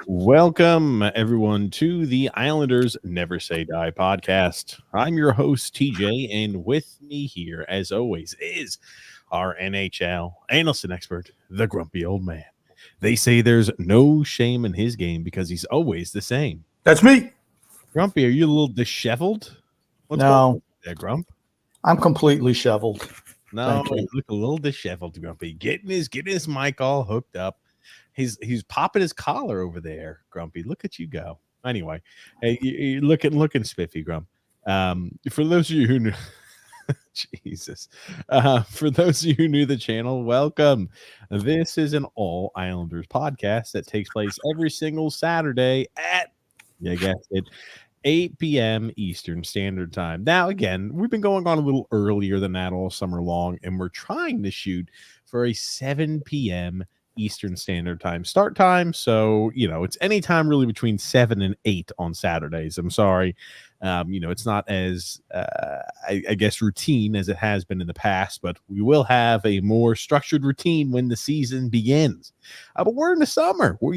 Welcome, everyone, to the Islanders Never Say Die podcast. I'm your host, TJ, and with me here, as always, is our NHL analyst and expert, the grumpy old man. They say there's no shame in his game because he's always the same. That's me. Grumpy, are you a little disheveled? What's going on there, Grump? I'm completely shoveled. No, you look a little disheveled, Grumpy. Getting his mic all hooked up. He's popping his collar over there, Grumpy. Look at you go. Anyway, hey, you're looking spiffy, Grump. For those of you who knew, Jesus, for those of you who knew the channel, welcome. This is an All Islanders podcast that takes place every single Saturday at, you guessed it, 8 p.m. Eastern Standard Time. Now, again, we've been going on a little earlier than that all summer long, and we're trying to shoot for a 7 p.m. Eastern Standard Time start time. So, it's any time really between 7 and 8 on Saturdays. I'm sorry. It's not as, I guess, routine as it has been in the past, but we will have a more structured routine when the season begins. But we're in the summer. We're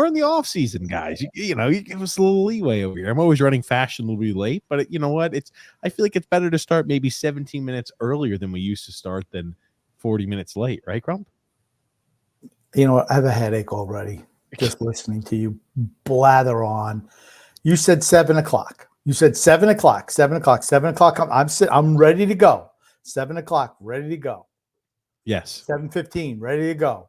in the off season, guys. You give us a little leeway over here. I'm always running fashionably late, but you know what? I feel like it's better to start maybe 17 minutes earlier than we used to start than 40 minutes late, right, Grump? I have a headache already just listening to you blather on. You said 7 o'clock. You said 7 o'clock. 7 o'clock. 7 o'clock. I'm ready to go. 7 o'clock. Ready to go. Yes. 7:15. Ready to go.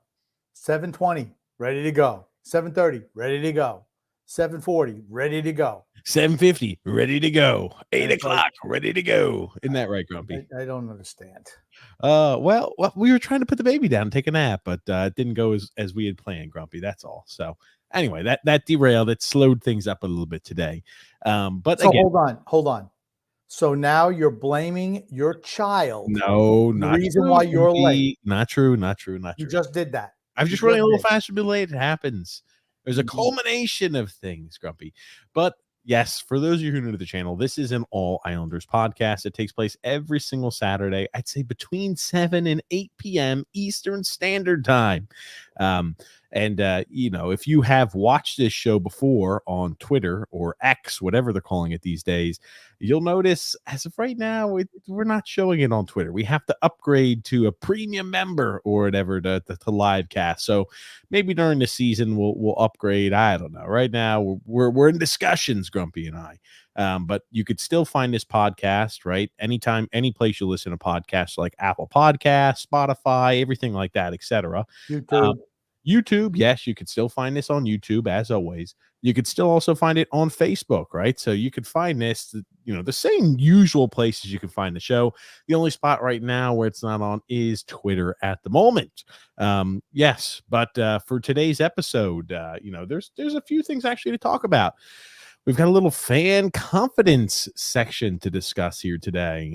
7:20. Ready to go. 7:30. Ready to go. 7:40. Ready to go. 7:50. Ready to go. 8 o'clock. Ready to go. Isn't that right, Grumpy? I don't understand. Well, we were trying to put the baby down and take a nap, but it didn't go as we had planned, Grumpy. That's all. So anyway, that derailed. It slowed things up a little bit today. But so again, hold on. So now you're blaming your child. No, not the reason true, why you're late. Not true. You just did that. I'm just running a little faster than late. It happens. There's a culmination of things, Grumpy. But yes, for those of you who are new to the channel, this is an All Islanders podcast. It takes place every single Saturday, I'd say between 7 and 8 p.m. Eastern Standard Time. If you have watched this show before on Twitter or X, whatever they're calling it these days, you'll notice as of right now, we're not showing it on Twitter. We have to upgrade to a premium member or whatever to live cast. So maybe during the season we'll upgrade. I don't know. Right now we're in discussions, Grumpy and I. But you could still find this podcast, right? Anytime, any place you listen to podcasts like Apple Podcasts, Spotify, everything like that, etc. YouTube, yes, you could still find this on YouTube as always. You could still also find it on Facebook, right? So you could find this, the same usual places you can find the show. The only spot right now where it's not on is Twitter at the moment. Yes, but for today's episode, there's a few things actually to talk about. we've got a little fan confidence section to discuss here today.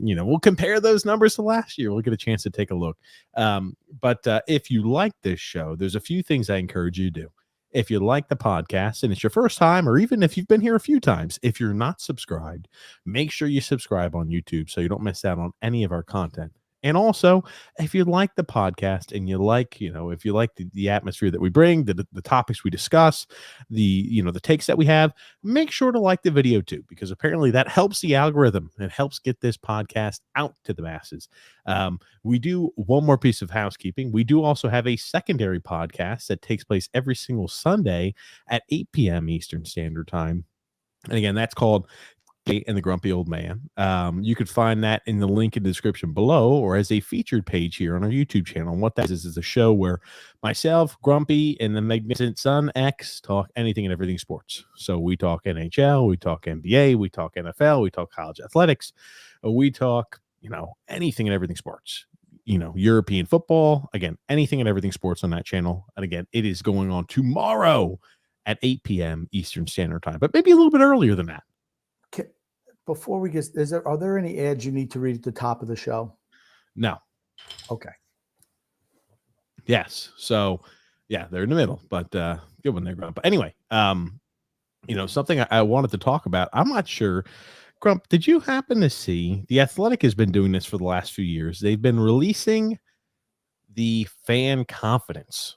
We'll compare those numbers to last year. We'll get a chance to take a look. But if you like this show, there's a few things I encourage you to do. If you like the podcast and it's your first time, or even if you've been here a few times, if you're not subscribed, make sure you subscribe on YouTube so you don't miss out on any of our content. And also, if you like the podcast and you like, if you like the atmosphere that we bring, the topics we discuss, the takes that we have, make sure to like the video too, because apparently that helps the algorithm. It helps get this podcast out to the masses. We do one more piece of housekeeping. We do also have a secondary podcast that takes place every single Sunday at 8 p.m. Eastern Standard Time. And again, that's called and the Grumpy Old Man. You could find that in the link in the description below, or as a featured page here on our YouTube channel. And what that is a show where myself, Grumpy, and the magnificent Son X talk anything and everything sports. So we talk NHL, we talk NBA, we talk NFL, we talk college athletics, we talk, anything and everything sports. European football, again, anything and everything sports on that channel. And again, it is going on tomorrow at 8 p.m. Eastern Standard Time, but maybe a little bit earlier than that. Before we get, are there any ads you need to read at the top of the show? No. Okay. Yes. So, yeah, they're in the middle, but good one there, Grump. But anyway, something I wanted to talk about. I'm not sure. Grump, did you happen to see The Athletic has been doing this for the last few years? They've been releasing the fan confidence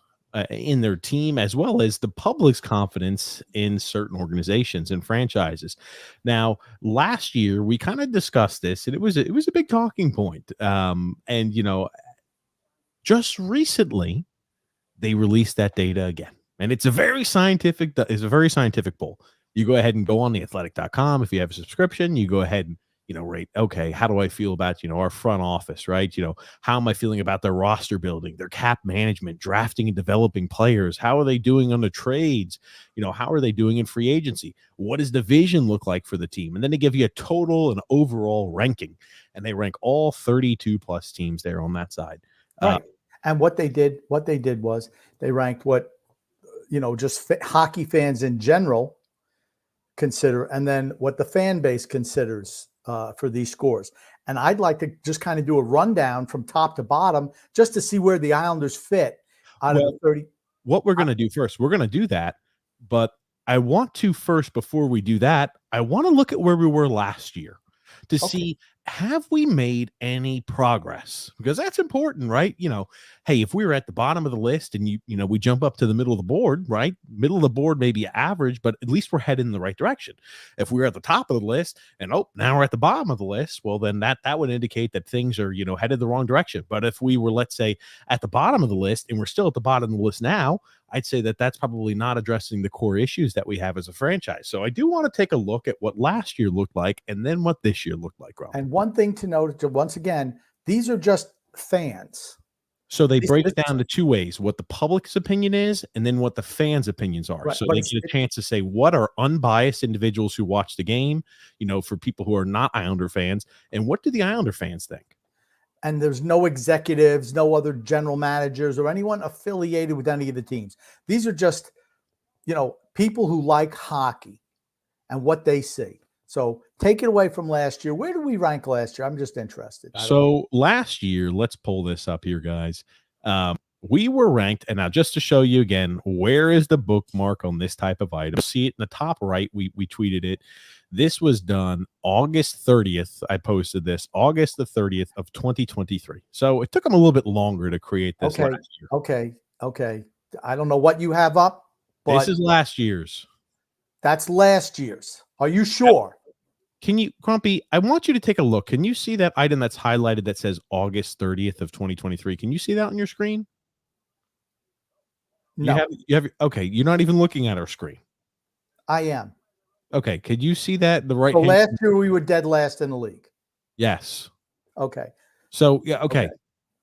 in their team, as well as the public's confidence in certain organizations and franchises. Now, last year we kind of discussed this, and it was a big talking point. Just recently they released that data again, and it's a very scientific poll. You go ahead and go on theathletic.com. If you have a subscription, you go ahead and rate, okay, how do I feel about, our front office, right? How am I feeling about their roster building, their cap management, drafting and developing players? How are they doing on the trades? How are they doing in free agency? What does the vision look like for the team? And then they give you a total and overall ranking, and they rank all 32 plus teams there on that side. Right. And what they did was they ranked what, just hockey fans in general consider, and then what the fan base considers for these scores. And I'd like to just kind of do a rundown from top to bottom just to see where the Islanders fit out of the 30. What we're going to do first, we're going to do that. But I want to first, before we do that, I want to look at where we were last year to see, have we made any progress? Because that's important, right? Hey, if we were at the bottom of the list and we jump up to the middle of the board, right? Middle of the board may be average, but at least we're heading in the right direction. If we're at the top of the list and now we're at the bottom of the list, well, then that would indicate that things are, headed the wrong direction. But if we were, let's say, at the bottom of the list and we're still at the bottom of the list now, I'd say that that's probably not addressing the core issues that we have as a franchise. So I do want to take a look at what last year looked like and then what this year looked like, Rob. And one thing to note, once again, these are just fans. So they break it down to two ways: what the public's opinion is, and then what the fans' opinions are. Right, so they get a chance to say what are unbiased individuals who watch the game, for people who are not Islander fans, and what do the Islander fans think? And there's no executives, no other general managers or anyone affiliated with any of the teams. These are just, people who like hockey and what they see. So take it away from last year. Where did we rank last year? I'm just interested. So last year, let's pull this up here, guys. We were ranked, and now just to show you again, where is the bookmark on this type of item? See it in the top right. We tweeted it. This was done August 30th. I posted this August the 30th of 2023. So it took them a little bit longer to create this last year. Okay. I don't know what you have up, but this is last year's. That's last year's. Are you sure? Can you, Grumpy, I want you to take a look. Can you see that item that's highlighted that says August 30th of 2023? Can you see that on your screen? No. You have okay, you're not even looking at our screen. I am. Okay, could you see that the right? So last year we were dead last in the league. Yes. Okay. So yeah, okay.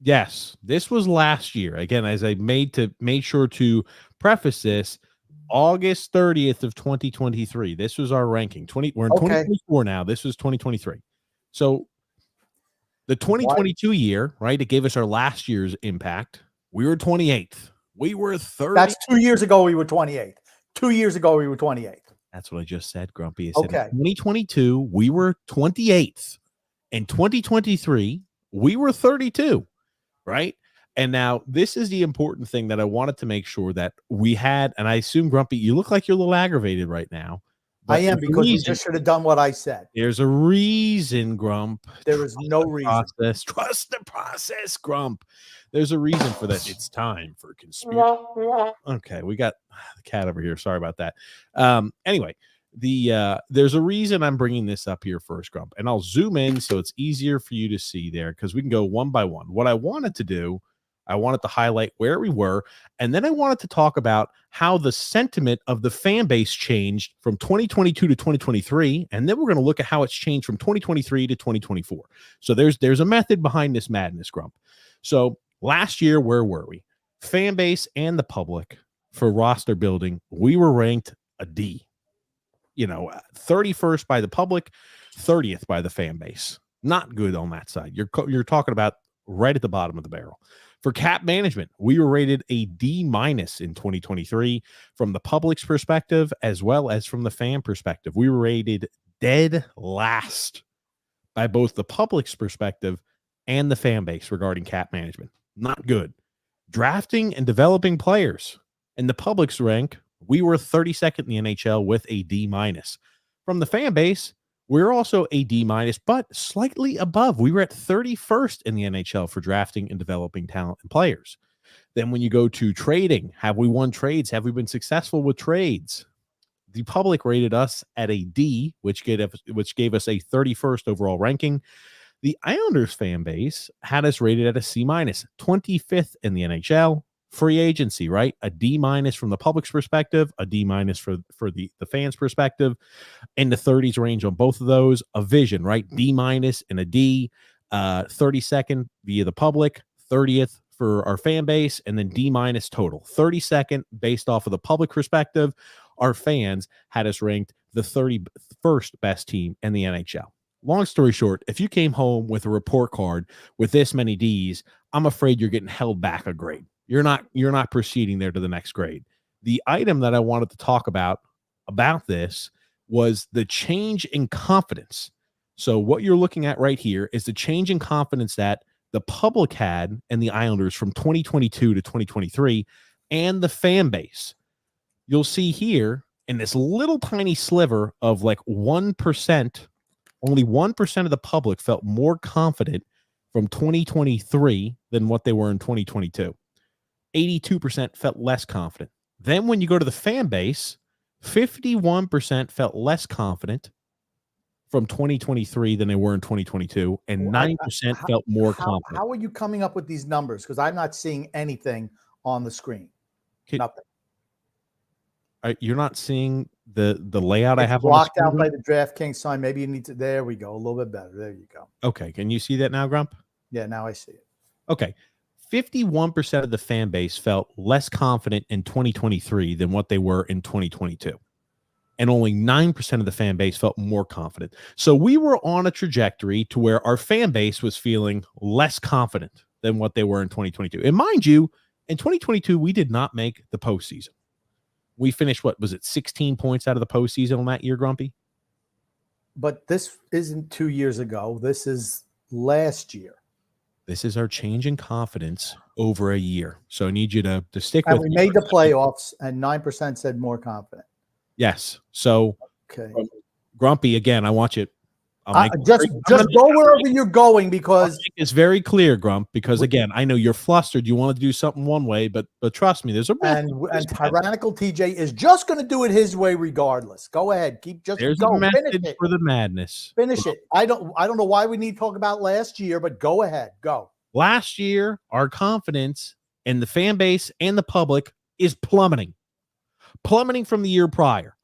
Yes, this was last year. Again, as I made sure to preface this, August 30th of 2023. This was our ranking. We're in 2024 now. This was 2023. So the 2022 year, right? It gave us our last year's impact. We were 28th. We were 30th. That's 2 years ago. We were 28th. 2 years ago, we were 28th. That's what I just said, Grumpy. I said Okay. in 2022, we were 28th. In 2023, we were 32, right? And now this is the important thing that I wanted to make sure that we had. And I assume, Grumpy, you look like you're a little aggravated right now. I am, because we just should have done what I said. There's a reason, Grump. There is no reason. Trust the process, Grump. There's a reason for that. It's time for conspiracy. Okay, we got the cat over here. Sorry about that. Anyway, there's a reason I'm bringing this up here first, Grump, and I'll zoom in so it's easier for you to see there, because we can go one by one. What I wanted to do, I wanted to highlight where we were, and then I wanted to talk about how the sentiment of the fan base changed from 2022 to 2023, and then we're going to look at how it's changed from 2023 to 2024. So there's a method behind this madness, Grump. So last year, where were we? Fan base and the public for roster building, we were ranked a D. 31st by the public, 30th by the fan base. Not good on that side. You're talking about right at the bottom of the barrel. For cap management, we were rated a D- in 2023 from the public's perspective as well as from the fan perspective. We were rated dead last by both the public's perspective and the fan base regarding cap management. Not good. Drafting and developing players in the public's rank, we were 32nd in the NHL with a D-. From the fan base, we're also a D-, but slightly above. We were at 31st in the NHL for drafting and developing talent and players. Then when you go to trading, have we won trades? Have we been successful with trades? The public rated us at a D, which gave us a 31st overall ranking. The Islanders fan base had us rated at a C-, 25th in the NHL. Free agency, right? A D- from the public's perspective, a D- for the fans' perspective, in the 30s range on both of those. A vision, right? D- and a D, 32nd via the public, 30th for our fan base, and then D- total. 32nd based off of the public perspective. Our fans had us ranked the 31st best team in the NHL. Long story short, if you came home with a report card with this many Ds, I'm afraid you're getting held back a grade. You're not proceeding there to the next grade. The item that I wanted to talk about this was the change in confidence. So what you're looking at right here is the change in confidence that the public had in the Islanders from 2022 to 2023 and the fan base. You'll see here in this little tiny sliver of like 1%, only 1% of the public felt more confident from 2023 than what they were in 2022. 82% felt less confident. Then when you go to the fan base, 51% felt less confident from 2023 than they were in 2022, and 9% felt more confident. How are you coming up with these numbers? Because I'm not seeing anything on the screen. Nothing. You're not seeing the layout I have blocked out by the DraftKings sign. Maybe you need to. There we go. A little bit better. There you go. Okay. Can you see that now, Grump? Yeah, now I see it. Okay. 51% of the fan base felt less confident in 2023 than what they were in 2022. And only 9% of the fan base felt more confident. So we were on a trajectory to where our fan base was feeling less confident than what they were in 2022. And mind you, in 2022, we did not make the postseason. We finished, 16 points out of the postseason on that year, Grumpy? But this isn't 2 years ago. This is last year. This is our change in confidence over a year. So I need you to stick with me. And we made the playoffs, and 9% said more confident. Yes. So, okay, Grumpy, again, I want you. Just go wherever you're going, because it's very clear, Grump. Because again, I know you're flustered. You want to do something one way, but trust me, there's a and tyrannical TJ is just going to do it his way regardless. Go ahead, there's a method for the madness. Finish it. I don't know why we need to talk about last year, but go ahead, go. Last year, our confidence in the fan base and the public is plummeting from the year prior.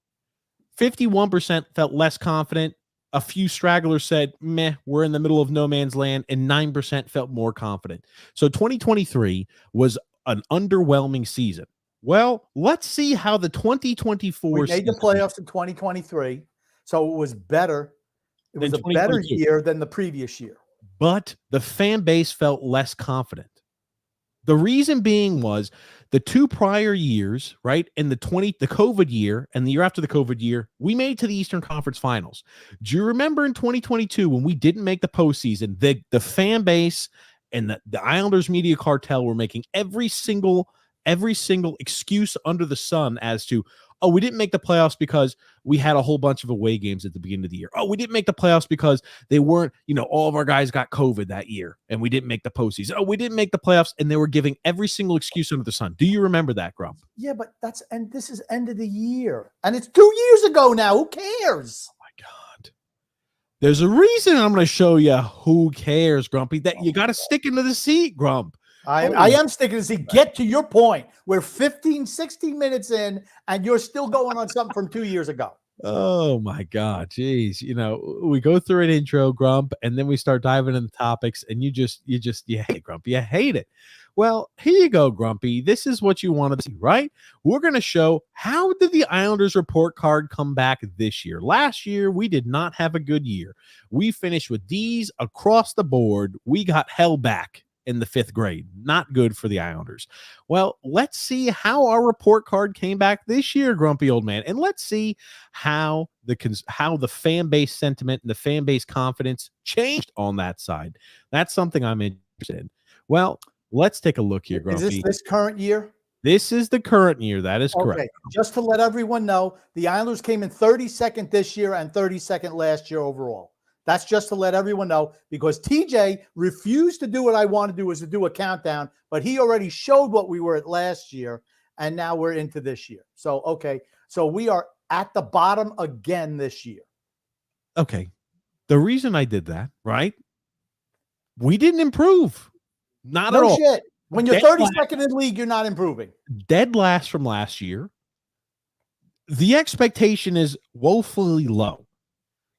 51% felt less confident. A few stragglers said, meh, we're in the middle of no man's land, and 9% felt more confident. So 2023 was an underwhelming season. Well, let's see how the 2024 we made the playoffs in 2023, so it was better. It was a better year than the previous year. But the fan base felt less confident. The reason being was the 2 prior years, right? And the COVID year and the year after the COVID year, we made to the Eastern Conference Finals. Do you remember in 2022 when we didn't make the postseason, the fan base and the Islanders media cartel were making every single excuse under the sun as to, oh, we didn't make the playoffs because we had a whole bunch of away games at the beginning of the year. Oh, we didn't make the playoffs because they weren't, all of our guys got COVID that year and we didn't make the postseason. Oh, we didn't make the playoffs, and they were giving every single excuse under the sun. Do you remember that, Grump? Yeah, but this is end of the year, and it's 2 years ago now. Who cares? Oh my God. There's a reason I'm going to show you who cares, Grumpy, that you got to stick into the seat, Grump. I am sticking to see. Get to your point. We're 15, 16 minutes in, and you're still going on something from 2 years ago. Oh my God, geez. We go through an intro, Grump, and then we start diving into topics, and you hate Grump. You hate it. Well, here you go, Grumpy. This is what you wanted to see, right? We're going to show how did the Islanders report card come back this year. Last year, we did not have a good year. We finished with D's across the board. We got held back in the 5th grade. Not good for the Islanders. Well, let's see how our report card came back this year, Grumpy old man, and let's see how the fan base sentiment and the fan base confidence changed on that side. That's something I'm interested in. Well, let's take a look here, Grumpy. Is this current year? This is the current year. That is correct. Okay. Just to let everyone know, the Islanders came in 32nd this year and 32nd last year overall. That's just to let everyone know, because TJ refused to do what I want to do, is to do a countdown, but he already showed what we were at last year, and now we're into this year. So, okay. So we are at the bottom again this year. Okay. The reason I did that, right? We didn't improve. Not at all. Shit. When you're 32nd in the league, you're not improving. Dead last from last year. The expectation is woefully low.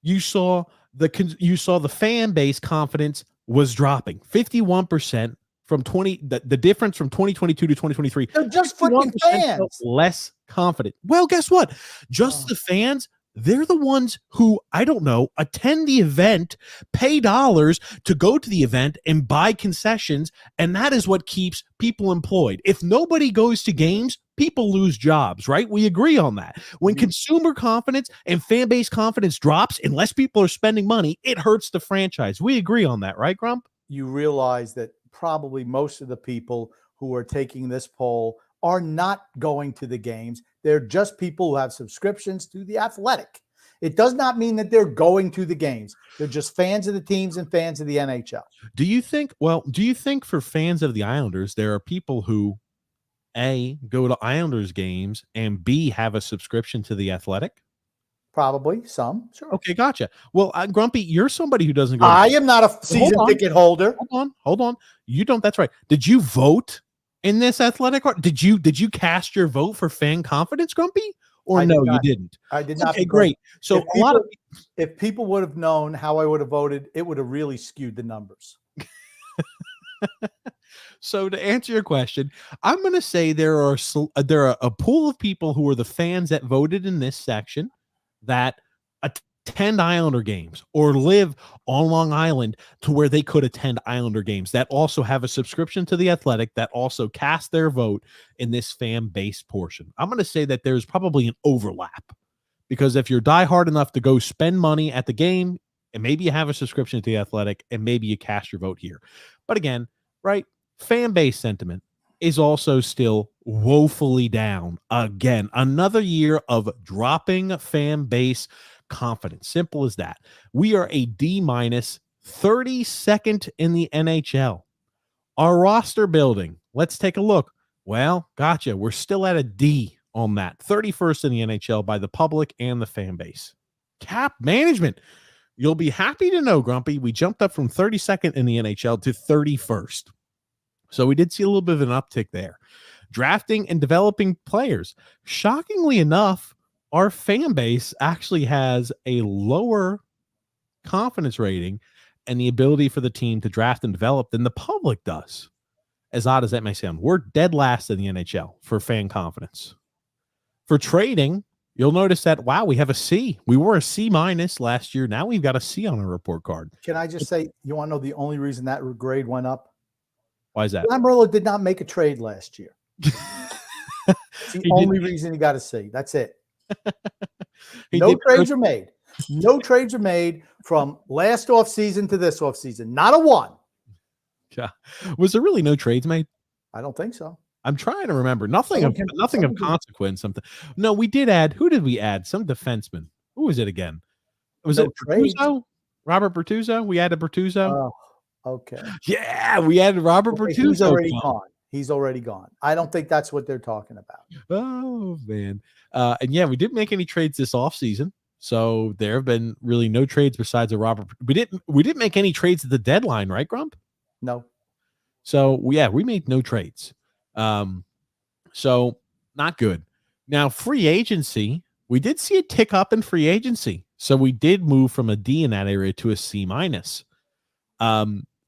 You saw the fan base confidence was dropping 51% from the difference from 2022 to 2023. They're just freaking fans. Less confident. Well, guess what? Just the fans. They're the ones who, I don't know, attend the event, pay dollars to go to the event and buy concessions, and that is what keeps people employed. If nobody goes to games, people lose jobs, right? We agree on that. When consumer confidence and fan base confidence drops, unless people are spending money, it hurts the franchise. We agree on that, right, Grump? You realize that probably most of the people who are taking this poll are not going to the games. They're just people who have subscriptions to The Athletic. It does not mean that they're going to the games. They're just fans of the teams and fans of the NHL. Do you think for fans of the Islanders, there are people who, A, go to Islanders games, and B, have a subscription to The Athletic? Probably some. Sure. Okay, gotcha. Well, Grumpy, you're somebody who doesn't go. I am not a season ticket holder. Hold on. You don't. That's right. Did you vote in this Athletic? Did you cast your vote for fan confidence, Grumpy? Or no, you didn't? I did not. Okay, great. So if people would have known how I would have voted, it would have really skewed the numbers. So to answer your question, I'm going to say there are a pool of people who are the fans that voted in this section that attend Islander games or live on Long Island to where they could attend Islander games, that also have a subscription to The Athletic, that also cast their vote in this fan base portion. I'm going to say that there's probably an overlap, because if you're diehard enough to go spend money at the game, and maybe you have a subscription to The Athletic, and maybe you cast your vote here. But again, right, fan base sentiment is also still woefully down. Again, another year of dropping fan base confidence. Simple as that. We are a D-, 32nd in the NHL. Our roster building, let's take a look. Well, gotcha. We're still at a D on that. 31st in the NHL by the public and the fan base. Cap management. You'll be happy to know, Grumpy, we jumped up from 32nd in the NHL to 31st. So we did see a little bit of an uptick there. Drafting and developing players. Shockingly enough, our fan base actually has a lower confidence rating and the ability for the team to draft and develop than the public does. As odd as that may sound, we're dead last in the NHL for fan confidence. For trading, you'll notice that, wow, we have a C. We were a C- last year. Now we've got a C on our report card. Can I just say, you want to know the only reason that grade went up? Why is that? Lamoriello did not make a trade last year. It's the He only did. reason you got to see. That's it. He No did. trades are made. No trades are made from last offseason to this offseason. Not a one. Yeah. Was there really no trades made? I don't think so. I'm trying to remember. Nothing of someone can- consequence. Something. No, we did add. Who did we add? Some defenseman. Who was it again? Was No it trades. Bertuzzo? Robert Bertuzzo? We added Bertuzzo. Okay. Yeah, we added Robert Okay, Bertuzzo. he's already gone. He's already gone. I don't think that's what they're talking about. Oh man. And yeah, we didn't make any trades this offseason. So there have been really no trades besides a Robert. We didn't make any trades at the deadline, right, Grump? No. So yeah, we made no trades. So not good. Now, free agency, we did see a tick up in free agency. So we did move from a D in that area to a C minus.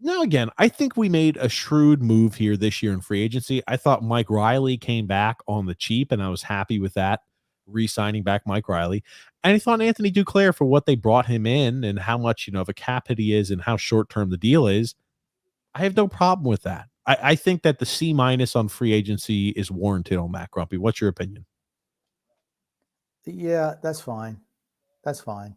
Now again, I think we made a shrewd move here this year in free agency. I thought Mike Riley came back on the cheap, and I was happy with that, re-signing back Mike Riley. And I thought Anthony Duclair, for what they brought him in and how much, of a cap hit he is and how short-term the deal is, I have no problem with that. I think that the C minus on free agency is warranted on Matt Grumpy. What's your opinion? Yeah, that's fine. That's fine.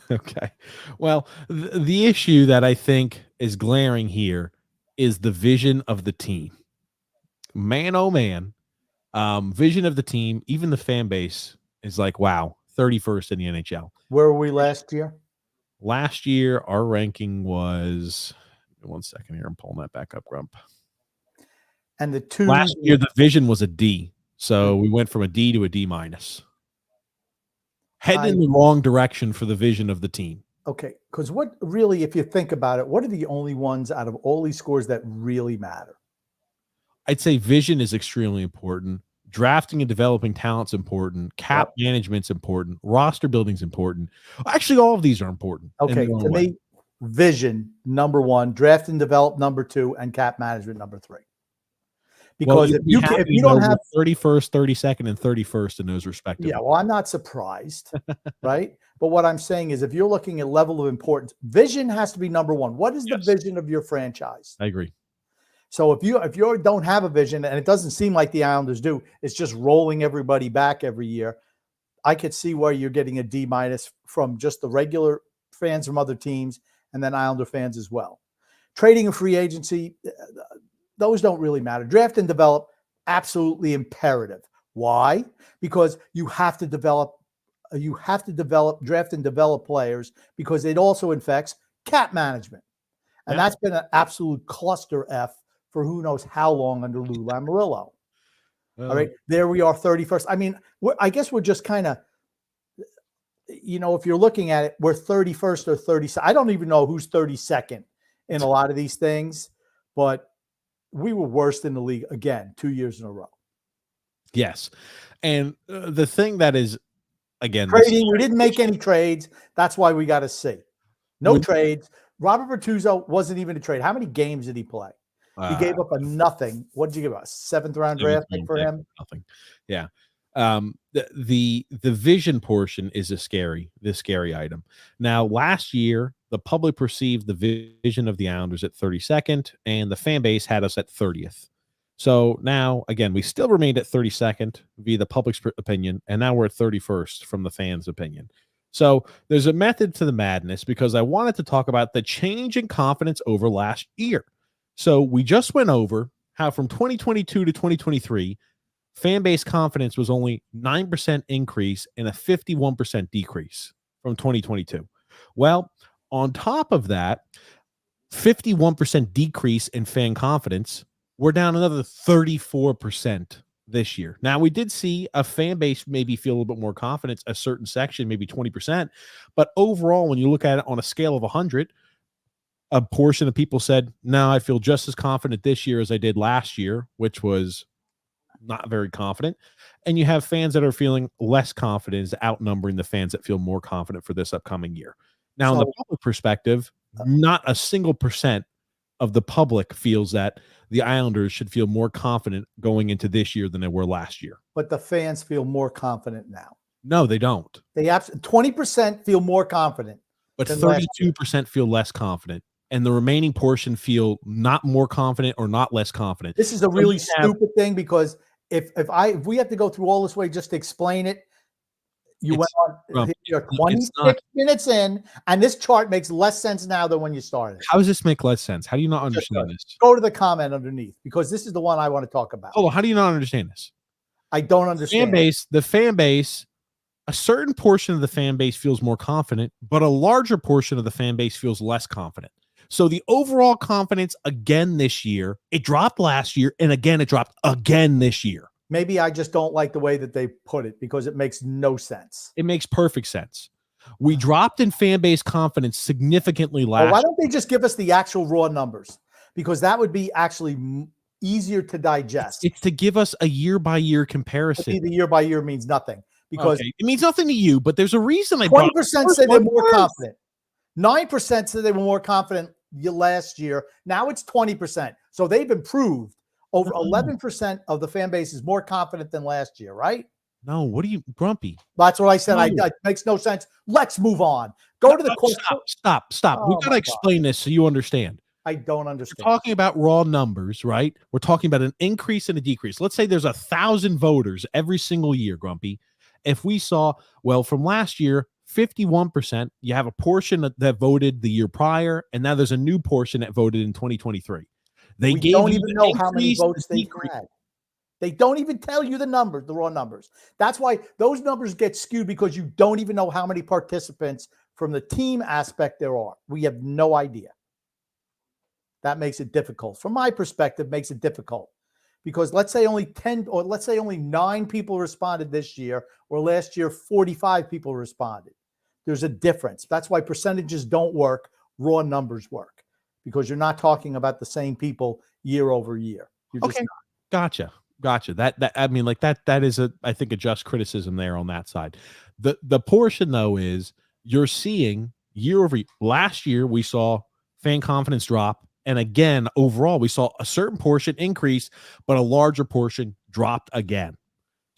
Okay. Well, the issue that I think is glaring here is the vision of the team. Man, oh man. Vision of the team, even the fan base is like, wow, 31st in the NHL. Where were we last year? Last year, our ranking was, 1 second here, I'm pulling that back up, Grump. And the two last year, the vision was a D. So we went from a D to a D minus. Heading in the wrong direction for the vision of the team. Okay, because what really, if you think about it, what are the only ones out of all these scores that really matter? I'd say vision is extremely important. Drafting and developing talent's important. Cap management's important. Roster building's important. Actually, all of these are important. Okay, to me, vision, number one, draft and develop, number two, and cap management, number three. Because if you don't have 31st, 32nd, and 31st in those respectively. Yeah, well, I'm not surprised, right? But what I'm saying is if you're looking at level of importance, vision has to be number one. What is the vision of your franchise? I agree. So if you don't have a vision, and it doesn't seem like the Islanders do, it's just rolling everybody back every year, I could see where you're getting a D minus from just the regular fans from other teams and then Islander fans as well. Trading and free agency, those don't really matter. Draft and develop, absolutely imperative. Why? Because you have to develop, draft and develop players because it also affects cap management. And that's been an absolute cluster F for who knows how long under Lou Lamoriello. All right, there we are, 31st. I mean, I guess we're just kind of, if you're looking at it, we're 31st or 32nd. I don't even know who's 32nd in a lot of these things, but we were worst in the league again 2 years in a row. Yes. And the thing that is, again, trading, we didn't make any trades. That's why we got to see. No trades. Robert Bertuzzo wasn't even a trade. How many games did he play? He gave up a nothing. What did you give us? 7th round draft pick for him? Nothing. Yeah. The vision portion is the scary item. Now, last year, the public perceived the vision of the Islanders at 32nd, and the fan base had us at 30th. So now, again, we still remained at 32nd via the public's opinion, and now we're at 31st from the fans' opinion. So there's a method to the madness because I wanted to talk about the change in confidence over last year. So we just went over how from 2022 to 2023, fan base confidence was only 9% increase and a 51% decrease from 2022. Well, on top of that, 51% decrease in fan confidence, we're down another 34% this year. Now, we did see a fan base maybe feel a little bit more confidence, a certain section, maybe 20%. But overall, when you look at it on a scale of 100, a portion of people said, no, I feel just as confident this year as I did last year, which was not very confident. And you have fans that are feeling less confident, outnumbering the fans that feel more confident for this upcoming year. Now, in the public perspective, not a single percent of the public feels that the Islanders should feel more confident going into this year than they were last year. But the fans feel more confident now. No, they don't. They 20% feel more confident. But 32% feel less confident. and the remaining portion feel not more confident or not less confident. This is a really stupid thing because if we have to go through all this way just to explain it, you're 26 minutes in, and this chart makes less sense now than when you started. How does this make less sense? How do you not understand this? Go to the comment underneath because this is the one I want to talk about. Oh, how do you not understand this? I don't understand. The fan base, a certain portion of the fan base feels more confident, but a larger portion of the fan base feels less confident. So the overall confidence again this year, it dropped last year, and again it dropped again this year. Maybe I just don't like the way that they put it because it makes no sense. It makes perfect sense. We dropped in fan base confidence significantly last year. Why don't they just give us the actual raw numbers? Because that would be actually easier to digest. It's to give us a year-by-year comparison. The year-by-year means nothing. Because it means nothing to you, but there's a reason. 20% say they're more confident. 9% said they were more confident last year. Now it's 20%. So they've improved. Over 11% of the fan base is more confident than last year, right? No, what are you, Grumpy? That's what I said. It makes no sense. Let's move on. Go to the question. Stop. We got to explain this so you understand. I don't understand. We're talking about raw numbers, right? We're talking about an increase and a decrease. Let's say there's 1,000 voters every single year, Grumpy. If we saw, from last year, 51%, you have a portion that voted the year prior, and now there's a new portion that voted in 2023. We don't even know how many votes they had. They don't even tell you the numbers, the raw numbers. That's why those numbers get skewed because you don't even know how many participants from the team aspect there are. We have no idea. That makes it difficult. From my perspective, makes it difficult. Because let's say only 10 or let's say only 9 people responded this year, or last year 45 people responded. There's a difference. That's why percentages don't work. Raw numbers work because you're not talking about the same people year over year. You're just not. Gotcha. That is I think a just criticism there on that side. The portion though is you're seeing year over year. Last year we saw fan confidence drop. And again, overall, we saw a certain portion increase, but a larger portion dropped again.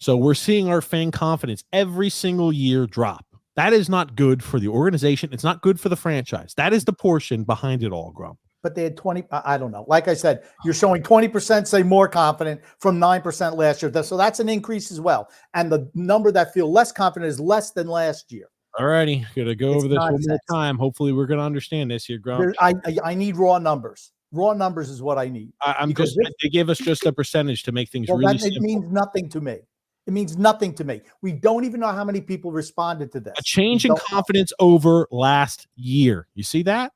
So we're seeing our fan confidence every single year drop. That is not good for the organization. It's not good for the franchise. That is the portion behind it all, Grump. But they had 20. I don't know. Like I said, you're showing 20% say more confident from 9% last year. So that's an increase as well. And the number that feel less confident is less than last year. All righty. Gonna go over this one more time. Hopefully we're gonna understand this here, Grump. I need raw numbers. Raw numbers is what I need. They give us just a percentage to make things really simple. It means nothing to me. It means nothing to me. We don't even know how many people responded to this. A change in confidence over last year. You see that?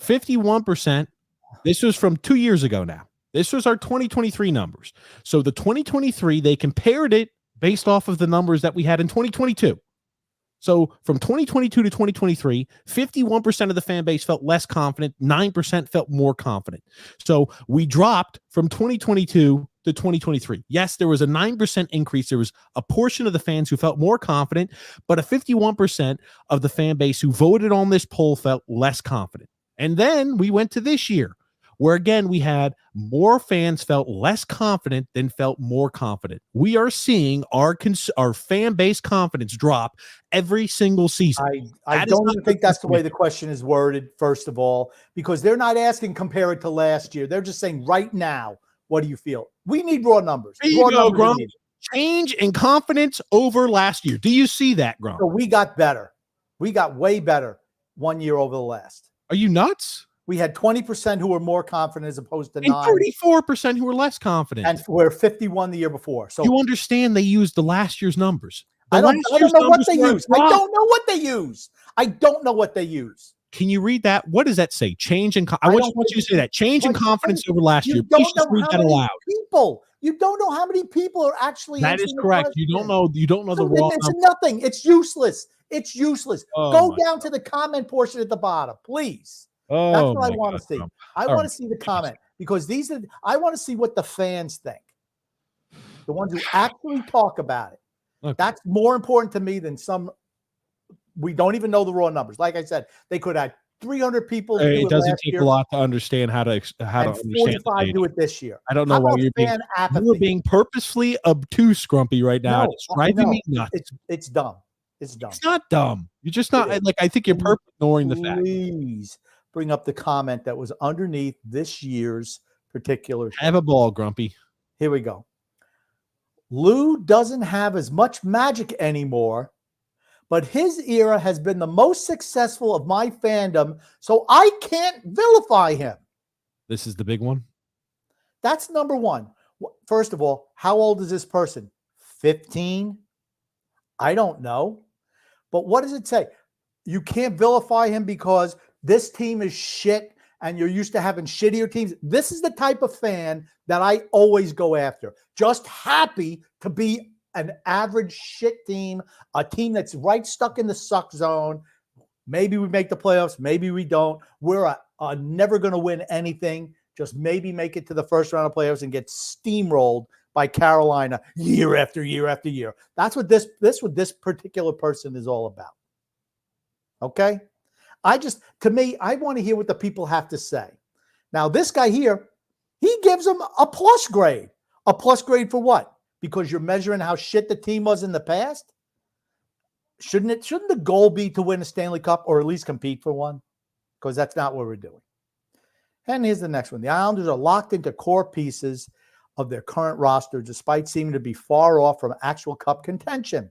51%. This was from 2 years ago now. This was our 2023 numbers. So the 2023, they compared it based off of the numbers that we had in 2022. So from 2022 to 2023, 51% of the fan base felt less confident, 9% felt more confident. So we dropped from 2022 to 2023. Yes, there was a 9% increase. There was a portion of the fans who felt more confident, but a 51% of the fan base who voted on this poll felt less confident. And then we went to this year, where again, we had more fans felt less confident than felt more confident. We are seeing our fan base confidence drop every single season. I don't even think that's the way the question is worded, first of all, because they're not asking compare it to last year. They're just saying right now, what do you feel? We need raw numbers. There you go, Grump. Change in confidence over last year. Do you see that, Grump? So we got better. We got way better 1 year over the last. Are you nuts? We had 20% who were more confident as opposed to 9. 34% who were less confident. And we're 51 the year before. So you understand they used the last year's numbers. I don't know what they use. I don't know what they use. I don't know what they use. Can you read that? What does that say? Change in I want you to say that. Change in confidence over last year. Please just read that aloud. You don't know how many people are actually. That is correct. You don't know the raw numbers. It's nothing. It's useless. It's useless. Go down to the comment portion at the bottom, please. That's what I want to see. I want to see the comment because I want to see what the fans think. The ones who actually talk about it. Okay. That's more important to me than we don't even know the raw numbers. Like I said, they could have 300 people. It doesn't take a lot to understand how to understand. 45 do it this year. I don't know why you're being purposefully obtuse, Grumpy, right now. It's driving me nuts. It's dumb. It's dumb. It's not dumb. You're just not I think you're ignoring the fact. Please. bring up the comment that was underneath this year's particular show. Have a ball, Grumpy. Here we go. Lou doesn't have as much magic anymore, but his era has been the most successful of my fandom, so I can't vilify him. This is the big one. That's number one. First of all, how old is this person? 15? I don't know. But what does it say? You can't vilify him because this team is shit and you're used to having shittier teams. This is the type of fan that I always go after. Just happy to be an average shit team, a team that's right stuck in the suck zone. Maybe we make the playoffs. Maybe we don't. We're never going to win anything. Just maybe make it to the first round of playoffs and get steamrolled by Carolina year after year after year. That's what this particular person is all about. Okay? To me, I want to hear what the people have to say. Now, this guy here, he gives them a plus grade. A plus grade for what? Because you're measuring how shit the team was in the past? Shouldn't the goal be to win a Stanley Cup or at least compete for one? Because that's not what we're doing. And here's the next one. The Islanders are locked into core pieces of their current roster despite seeming to be far off from actual cup contention.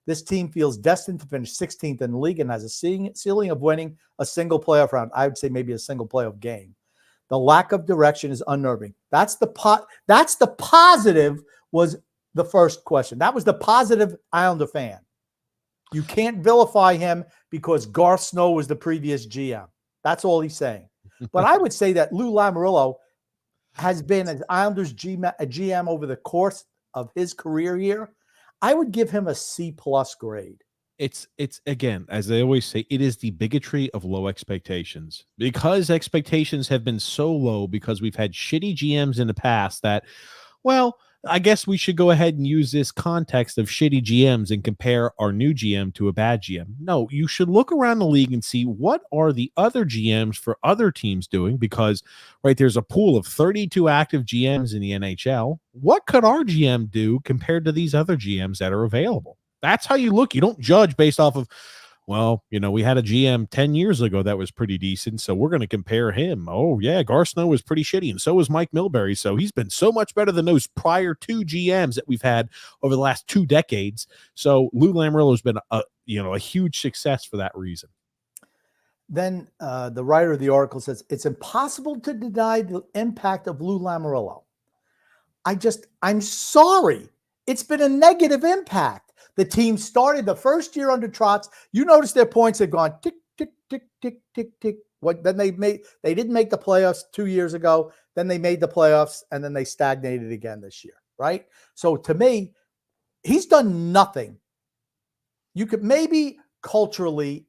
This team feels destined to finish 16th in the league and has a ceiling of winning a single playoff round. I would say maybe a single playoff game. The lack of direction is unnerving. That's the positive was the first question. That was the positive Islander fan. You can't vilify him because Garth Snow was the previous GM. That's all he's saying. But I would say that Lou Lamoriello has been an Islanders GM over the course of his career here. I would give him a C+ grade. It's again, as they always say, it is the bigotry of low expectations. Because expectations have been so low because we've had shitty GMs in the past that, well, I guess we should go ahead and use this context of shitty GMs and compare our new GM to a bad GM. No, you should look around the league and see what are the other GMs for other teams doing, because right there's a pool of 32 active GMs in the NHL. What could our GM do compared to these other GMs that are available? That's how you look. You don't judge based off of, well, we had a GM 10 years ago that was pretty decent, so we're going to compare him. Oh, yeah, Garth Snow was pretty shitty, and so was Mike Milbury, so he's been so much better than those prior two GMs that we've had over the last 2 decades. So Lou Lamoriello has been a huge success for that reason. Then the writer of the article says, it's impossible to deny the impact of Lou Lamoriello. I'm sorry. It's been a negative impact. The team started the first year under Trotz. You notice their points have gone tick, tick, tick, tick, tick, tick. Then they didn't make the playoffs 2 years ago. Then they made the playoffs, and then they stagnated again this year, right? So to me, he's done nothing. You could maybe culturally,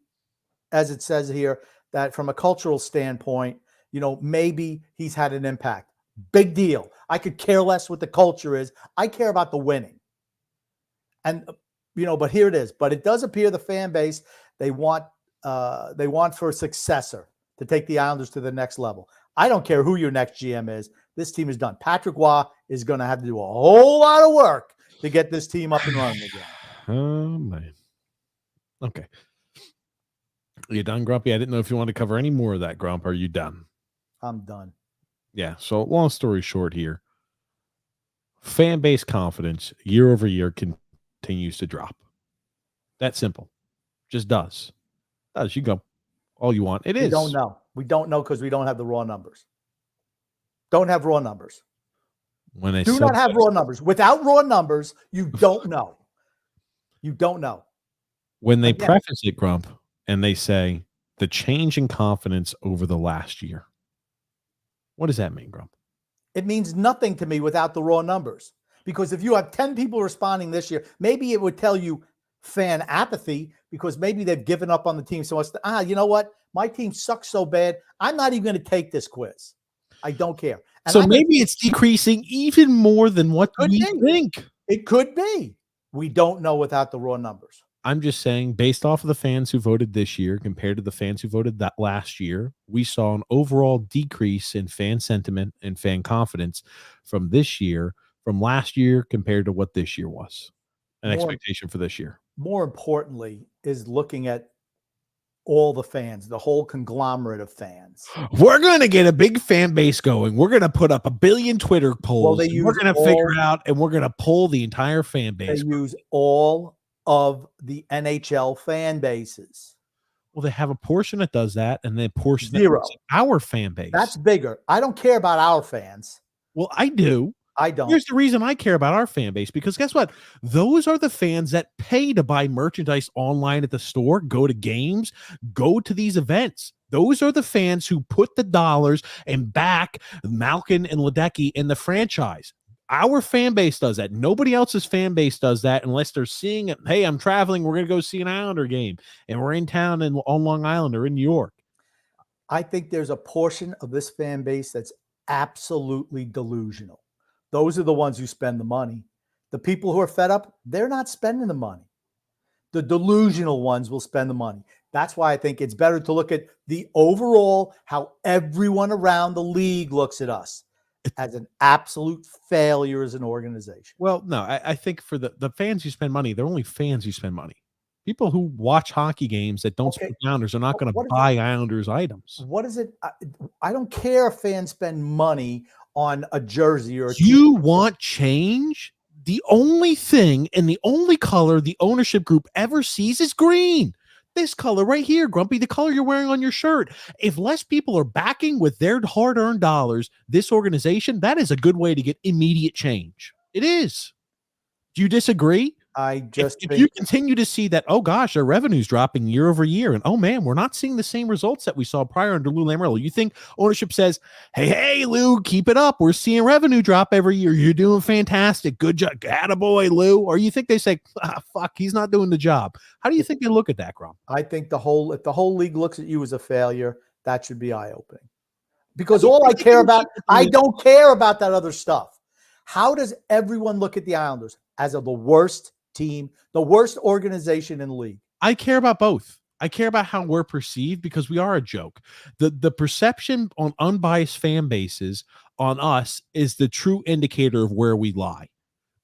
as it says here, that from a cultural standpoint, maybe he's had an impact. Big deal. I could care less what the culture is. I care about the winning. And but here it is. But it does appear the fan base, they want for a successor to take the Islanders to the next level. I don't care who your next GM is. This team is done. Patrick Waugh is going to have to do a whole lot of work to get this team up and running again. Oh, man. Okay. Are you done, Grumpy? I didn't know if you want to cover any more of that, Grump. Are you done? I'm done. Yeah. So long story short here, fan base confidence year over year continues to drop. That simple. Just does. You go all you want. We don't know. We don't know because we don't have the raw numbers. Don't have raw numbers. When I do not have raw numbers. Without raw numbers, you don't know. You don't know. When they preface it, Grump, and they say the change in confidence over the last year. What does that mean, Grump? It means nothing to me without the raw numbers. Because if you have 10 people responding this year, maybe it would tell you fan apathy because maybe they've given up on the team so much. You know what? My team sucks so bad. I'm not even going to take this quiz. I don't care. And so maybe it's decreasing even more than what we think. It could be. We don't know without the raw numbers. I'm just saying, based off of the fans who voted this year compared to the fans who voted that last year, we saw an overall decrease in fan sentiment and fan confidence from this year, from last year compared to what this year was. An expectation for this year. More importantly is looking at all the fans, the whole conglomerate of fans. We're going to get a big fan base going. We're going to put up 1 billion Twitter polls. Well, We're going to figure out, and we're going to pull the entire fan base. They use all of the NHL fan bases. Well, they have a portion that does that, and then a portion Zero. that our fan base. That's bigger. I don't care about our fans. Well, I do. I don't. Here's the reason I care about our fan base, because guess what? Those are the fans that pay to buy merchandise online at the store, go to games, go to these events. Those are the fans who put the dollars and back Malkin and Ledecky in the franchise. Our fan base does that. Nobody else's fan base does that unless they're seeing it. Hey, I'm traveling. We're going to go see an Islander game, and we're in town on Long Island or in New York. I think there's a portion of this fan base that's absolutely delusional. Those are the ones who spend the money. The people who are fed up, they're not spending the money. The delusional ones will spend the money. That's why I think it's better to look at the overall, how everyone around the league looks at us as an absolute failure as an organization. Well, no, I think for the fans who spend money, they're only fans who spend money. People who watch hockey games that don't support Islanders are not going to buy Islanders items. What is it? I don't care if fans spend money on a jersey or you want change. The only thing and the only color the ownership group ever sees is green. This color right here, Grumpy, the color you're wearing on your shirt. If less people are backing with their hard-earned dollars this organization, that is a good way to get immediate change. It is. Do you disagree? If you continue to see that, oh gosh, our revenue's dropping year over year, and oh man, we're not seeing the same results that we saw prior under Lou Lamoriello. You think ownership says, hey, Lou, keep it up. We're seeing revenue drop every year. You're doing fantastic. Good job. Attaboy, Lou. Or you think they say, fuck, he's not doing the job. How do you think they look at that, Grum? I think if the whole league looks at you as a failure, that should be eye-opening. Because all I care about, I don't care about that other stuff. How does everyone look at the Islanders as the worst team, the worst organization in the league? I care about both. I care about how we're perceived because we are a joke. The perception on unbiased fan bases on us is the true indicator of where we lie.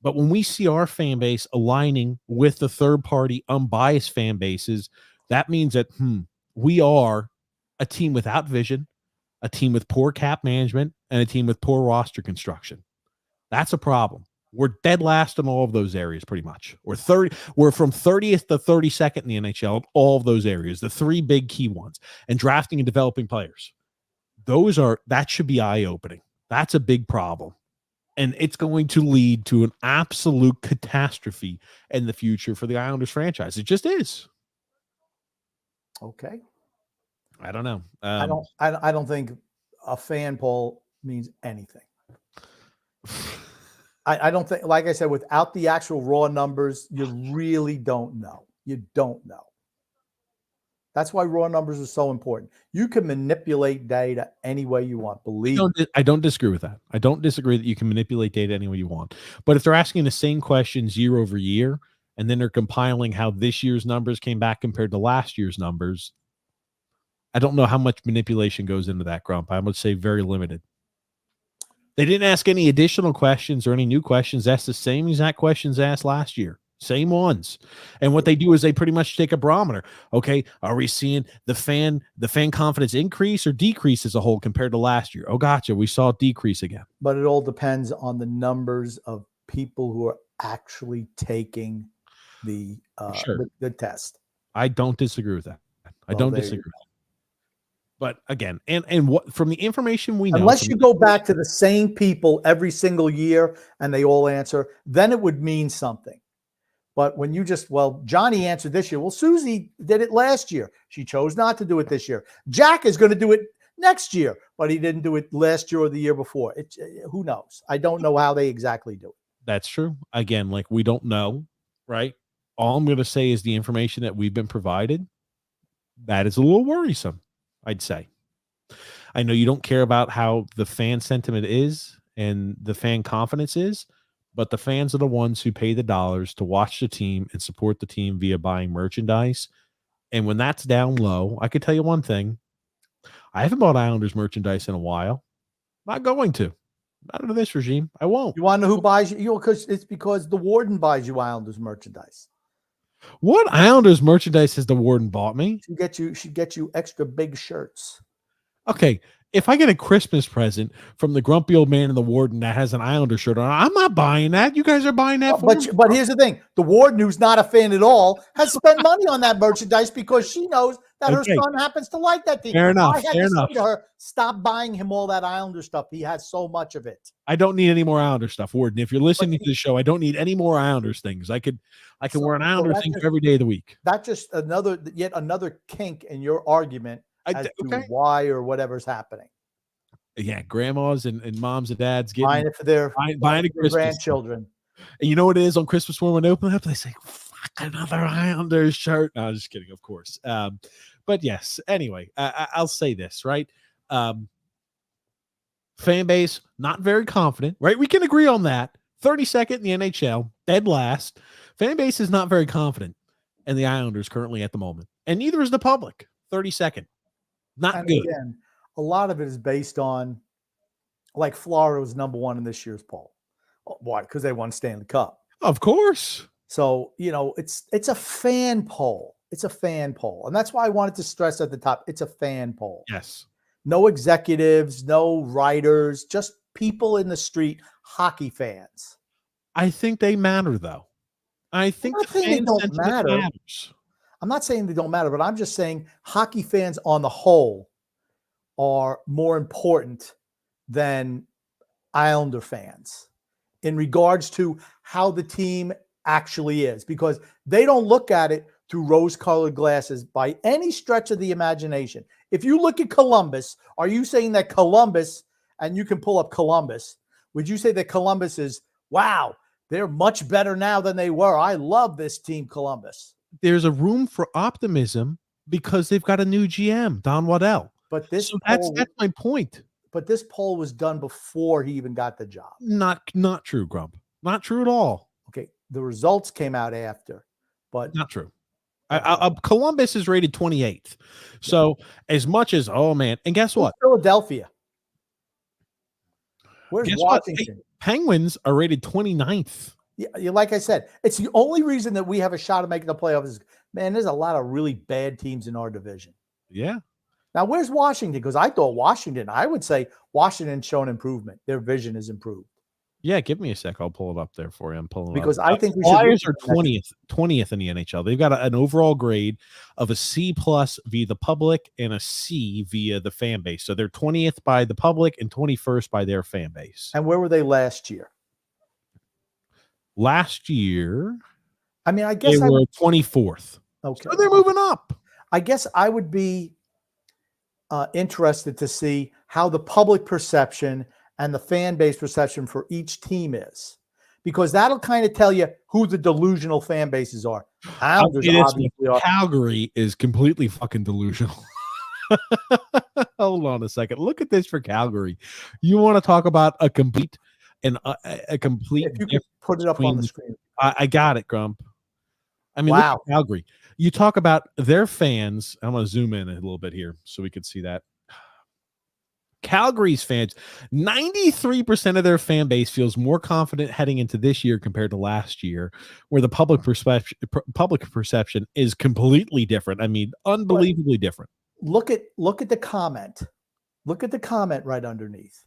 But when we see our fan base aligning with the third-party unbiased fan bases, that means that we are a team without vision, a team with poor cap management, and a team with poor roster construction. That's a problem. We're dead last in all of those areas, pretty much. We're from 30th to 32nd in the NHL in all of those areas, the three big key ones, and drafting and developing players. That should be eye-opening. That's a big problem. And it's going to lead to an absolute catastrophe in the future for the Islanders franchise. It just is. Okay. I don't know. I don't think a fan poll means anything. I don't think, like I said, without the actual raw numbers, you really don't know. You don't know. That's why raw numbers are so important. You can manipulate data any way you want. I don't disagree with that. I don't disagree that you can manipulate data any way you want. But if they're asking the same questions year over year, and then they're compiling how this year's numbers came back compared to last year's numbers, I don't know how much manipulation goes into that, Grump. I would say very limited. They didn't ask any additional questions or any new questions. Asked the same exact questions asked last year. Same ones. And what they do is they pretty much take a barometer. Okay, are we seeing the fan confidence increase or decrease as a whole compared to last year? Oh, gotcha. We saw it decrease again. But it all depends on the numbers of people who are actually taking the test. I don't disagree with that. I don't disagree with that. But again, and what from the information we know, unless you go back to the same people every single year and they all answer, then it would mean something. But when you Johnny answered this year. Well, Susie did it last year. She chose not to do it this year. Jack is going to do it next year, but he didn't do it last year or the year before. Who knows? I don't know how they exactly do it. That's true. Again, we don't know, right? All I'm going to say is the information that we've been provided, that is a little worrisome, I'd say. I know you don't care about how the fan sentiment is and the fan confidence is, but the fans are the ones who pay the dollars to watch the team and support the team via buying merchandise. And when that's down low, I could tell you one thing. I haven't bought Islanders merchandise in a while. Not going to. Not under this regime. I won't. You want to know who buys you? Because the warden buys you Islanders merchandise. What Islanders merchandise has the warden bought me? She'd get you extra big shirts. Okay, if I get a Christmas present from the grumpy old man and the warden that has an Islander shirt on, I'm not buying that. You guys are buying that for me. But here's the thing: the warden, who's not a fan at all, has spent money on that merchandise because she knows that her Okay, son happens to like that team. fair enough. I had Fair to enough. say to her, "Stop buying him all that Islander stuff. He has so much of it." I don't need any more Islander stuff, Warden. If you're listening to the show, I don't need any more Islanders things. I can wear an Islander thing for every day of the week. That's just yet another kink in your argument as to why or whatever's happening. Yeah, grandmas and moms and dads buying it for their buying a Christmas grandchildren. And you know what it is on Christmas morning when they open it up? They say, "Fuck, another Islanders shirt." No, I'm just kidding, of course. But yes. Anyway, I'll say this, right? Fan base not very confident, right? We can agree on that. 32nd in the NHL, dead last. Fan base is not very confident in the Islanders currently at the moment, and neither is the public. 32nd, not good. Again, a lot of it is based on, like, Florida was number one in this year's poll. Why? Because they won Stanley Cup. Of course. So, it's a fan poll. It's a fan poll. And that's why I wanted to stress at the top, it's a fan poll. Yes. No executives, no writers, just people in the street, hockey fans. I think they matter, though. I think they don't matter. Matters. I'm not saying they don't matter, but I'm just saying hockey fans on the whole are more important than Islander fans in regards to how the team actually is, because they don't look at it through rose-colored glasses by any stretch of the imagination. If you look at Columbus, are you saying that Columbus, and you can pull up Columbus, would you say that Columbus is, wow, they're much better now than they were? I love this team, Columbus. There's a room for optimism because they've got a new GM, Don Waddell. But that's my point. But this poll was done before he even got the job. Not true, Grump. Not true at all. Okay, the results came out after, but not true. Columbus is rated 28th. So as much as, oh man, and guess what? Philadelphia. Where's Washington? Hey, Penguins are rated 29th. Yeah, like I said, it's the only reason that we have a shot of making the playoffs is, man, there's a lot of really bad teams in our division. Yeah. Now, where's Washington? Because I thought Washington, I would say Washington's shown improvement. Their vision is improved. Yeah, give me a sec. I'll pull it up there for you. I'm pulling because it up. I think we Flyers are 20th in the NHL. They've got an overall grade of a C+ via the public and a C via the fan base. So they're 20th by the public and 21st by their fan base. And where were they last year? Last year, I mean, I guess they were 24th. Okay, so they're moving up. I guess I would be interested to see how the public perception and the fan base perception for each team is, because that'll kind of tell you who the delusional fan bases are. Calgary is completely fucking delusional. Hold on a second. Look at this for Calgary. You want to talk about a complete and a complete. If you can put it up on the screen. I got it, Grump. I mean, wow. Look at Calgary. You talk about their fans. I'm going to zoom in a little bit here so we can see that. Calgary's fans, 93% of their fan base feels more confident heading into this year compared to last year, where the public perception is completely different. I mean, unbelievably different. Look at the comment. Look at the comment right underneath.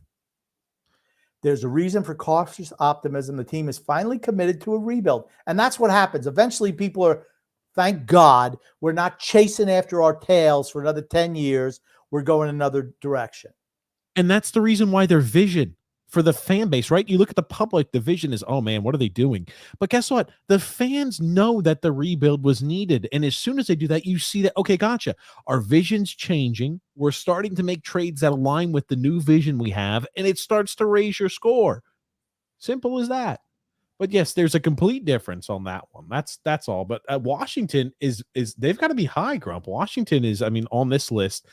There's a reason for cautious optimism. The team is finally committed to a rebuild. And that's what happens. Eventually people are, thank God, we're not chasing after our tails for another 10 years. We're going another direction. And that's the reason why their vision for the fan base, right? You look at the public, the vision is, oh man, what are they doing? But guess what? The fans know that the rebuild was needed. And as soon as they do that, you see that, okay, gotcha. Our vision's changing. We're starting to make trades that align with the new vision we have, and it starts to raise your score. Simple as that. But yes, there's a complete difference on that one. That's all. But Washington is they've got to be high, Grump. Washington is, I mean, on this list.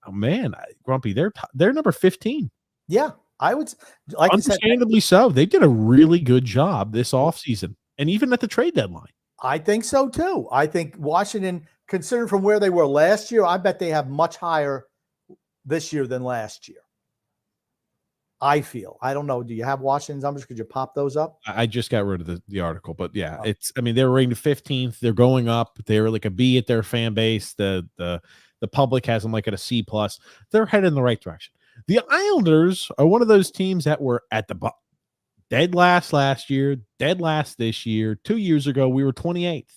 Oh man, Grumpy, they're number 15. Yeah, I would, like understandably so. They did a really good job this offseason and even at the trade deadline. I think so too. I think Washington, considering from where they were last year, I bet they have much higher this year than last year. I feel. I don't know. Do you have Washington's numbers? Could you pop those up? I just got rid of the article, but yeah, Oh. it's. I mean, they were rated 15th. They're going up. They're like a B at their fan base. The public has them like at a C plus. They're headed in the right direction. The Islanders are one of those teams that were at the dead last year, dead last this year. 2 years ago, we were 28th.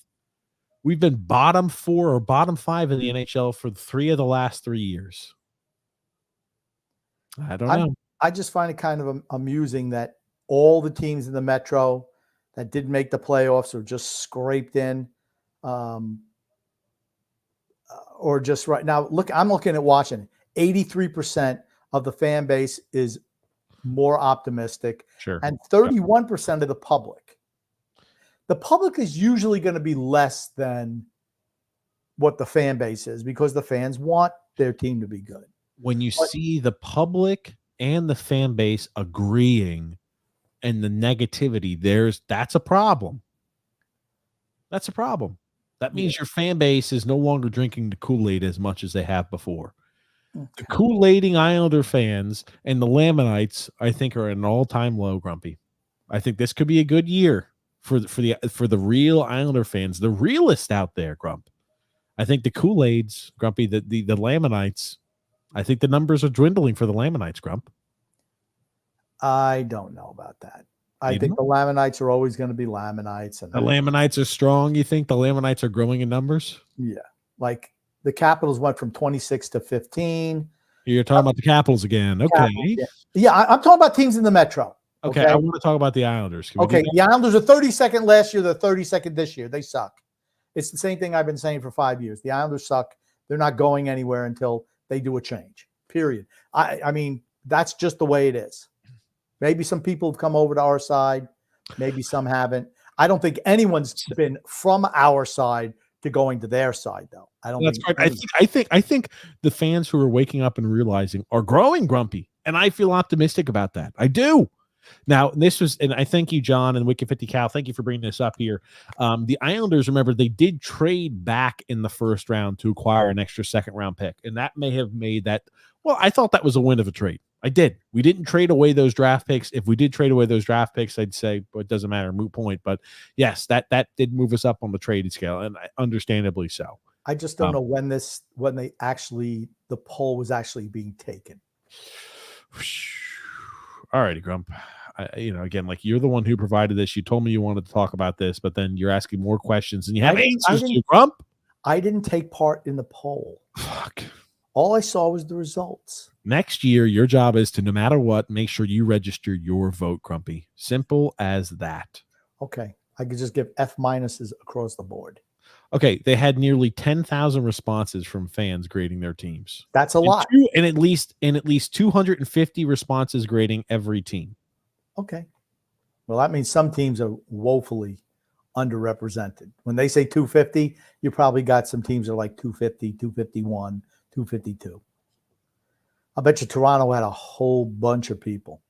We've been bottom 4 or bottom 5 in the NHL for 3 of the last 3 years. I don't know. I just find it kind of amusing that all the teams in the Metro that didn't make the playoffs or just scraped in, or just right now. Look, I'm looking at Washington. 83% of the fan base is more optimistic, Sure, and 31% of the public. The public is usually going to be less than what the fan base is because the fans want their team to be good. When you see the public and the fan base agreeing and the negativity, that's a problem. That's a problem. That means your fan base is no longer drinking the Kool-Aid as much as they have before. Okay. The Kool-Aiding Islander fans and the Lamanites, I think, are at an all-time low, Grumpy. I think this could be a good year for the real Islander fans, the realist out there, Grump. I think the Kool-Aids, Grumpy, the Lamanites, I think the numbers are dwindling for the Lamanites, Grump. I don't know about that. I think the Lamanites are always going to be Lamanites. And the Lamanites are strong. You think the Lamanites are growing in numbers? Yeah. Like the Capitals went from 26 to 15. You're talking about the Capitals again. Okay. Capitals, yeah, I'm talking about teams in the Metro. Okay. I want to talk about the Islanders. Okay. The Islanders are 32nd last year. They're 32nd this year. They suck. It's the same thing I've been saying for 5 years. The Islanders suck. They're not going anywhere until they do a change, period. I mean, that's just the way it is. Maybe some people have come over to our side. Maybe some haven't. I don't think anyone's been from our side to going to their side, though. I don't. That's right. I think the fans who are waking up and realizing are growing, Grumpy, and I feel optimistic about that. I do. Now, and I thank you, John, and Wiki 50 Cal. Thank you for bringing this up here. The Islanders, remember, they did trade back in the first round to acquire an extra second-round pick, and that may have made that. Well, I thought that was a win of a trade. I did. We didn't trade away those draft picks. If we did trade away those draft picks, I'd say, well, it doesn't matter, moot point. But yes, that did move us up on the trading scale, and understandably so. I just don't know when the poll was actually being taken. All righty, Grump. Again, like you're the one who provided this. You told me you wanted to talk about this, but then you're asking more questions and you have answers to, Grump. I didn't take part in the poll. Fuck. All I saw was the results. Next year, your job is to, no matter what, make sure you register your vote, Grumpy. Simple as that. Okay. I could just give F minuses across the board. Okay. They had nearly 10,000 responses from fans grading their teams. That's a lot. And at least 250 responses grading every team. Okay. Well, that means some teams are woefully underrepresented. When they say 250, you probably got some teams that are like 250, 251, 252. I bet you Toronto had a whole bunch of people.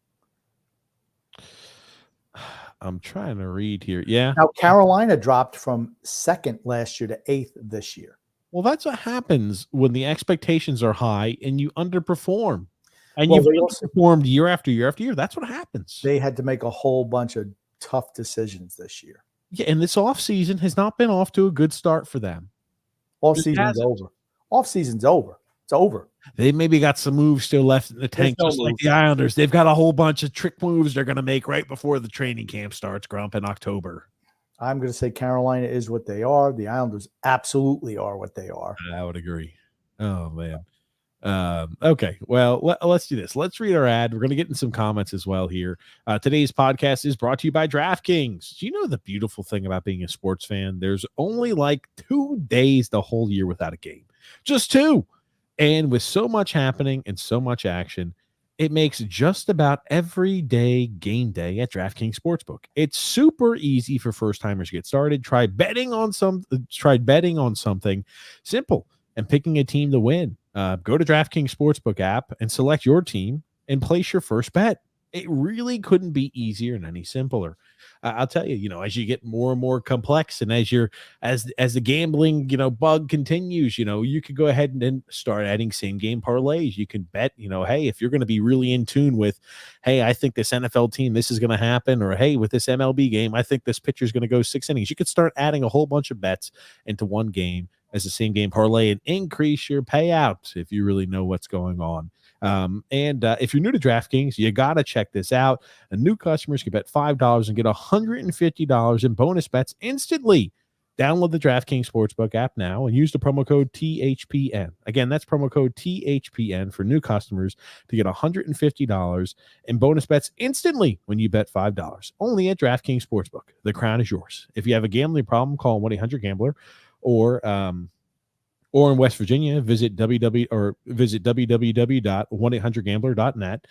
I'm trying to read here. Yeah. Now, Carolina dropped from 2nd last year to 8th this year. Well, that's what happens when the expectations are high and you underperform. And you've performed year after year after year. That's what happens. They had to make a whole bunch of tough decisions this year. Yeah, and this offseason has not been off to a good start for them. Offseason's over. Offseason's over. It's over. They maybe got some moves still left in the tank, just like the Islanders. They've got a whole bunch of trick moves they're going to make right before the training camp starts, Grump, in October. I'm going to say Carolina is what they are. The Islanders absolutely are what they are. I would agree. Oh, man. Okay, well, let's do this. Let's read our ad. We're going to get in some comments as well here. Today's podcast is brought to you by DraftKings. Do you know the beautiful thing about being a sports fan? There's only like 2 days the whole year without a game. Just 2. And with so much happening and so much action, it makes just about every day game day at DraftKings Sportsbook. It's super easy for first-timers to get started. Try betting on something simple and picking a team to win. Go to DraftKings Sportsbook app and select your team and place your first bet. It really couldn't be easier and any simpler. I'll tell you, as you get more and more complex, and as the gambling, bug continues, you could go ahead and then start adding same game parlays. You can bet, hey, if you're going to be really in tune with, hey, I think this NFL team, this is going to happen, or hey, with this MLB game, I think this pitcher is going to go 6 innings. You could start adding a whole bunch of bets into one game as a same game parlay and increase your payouts if you really know what's going on. And if you're new to DraftKings, you got to check this out. New customers can bet $5 and get $150 in bonus bets instantly. Download the DraftKings Sportsbook app now and use the promo code THPN. Again, that's promo code THPN for new customers to get $150 in bonus bets instantly when you bet $5. Only at DraftKings Sportsbook. The crown is yours. If you have a gambling problem, call 1-800-GAMBLER or in West Virginia, visit www.1800gambler.net.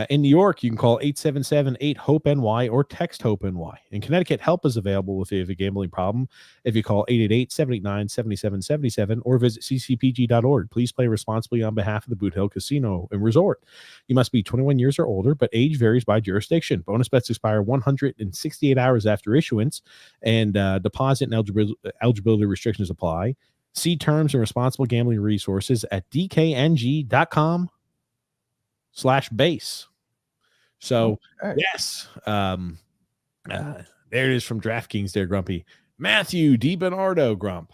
In New York, you can call 877-8-HOPE-NY or text HOPE-NY. In Connecticut, help is available if you have a gambling problem. If you call 888-789-7777 or visit ccpg.org. Please play responsibly on behalf of the Boot Hill Casino and Resort. You must be 21 years or older, but age varies by jurisdiction. Bonus bets expire 168 hours after issuance, and deposit and eligibility restrictions apply. See terms and responsible gambling resources at dkng.com/base. So, yes, there it is from DraftKings there, Grumpy. Matthew DiBernardo, Grump.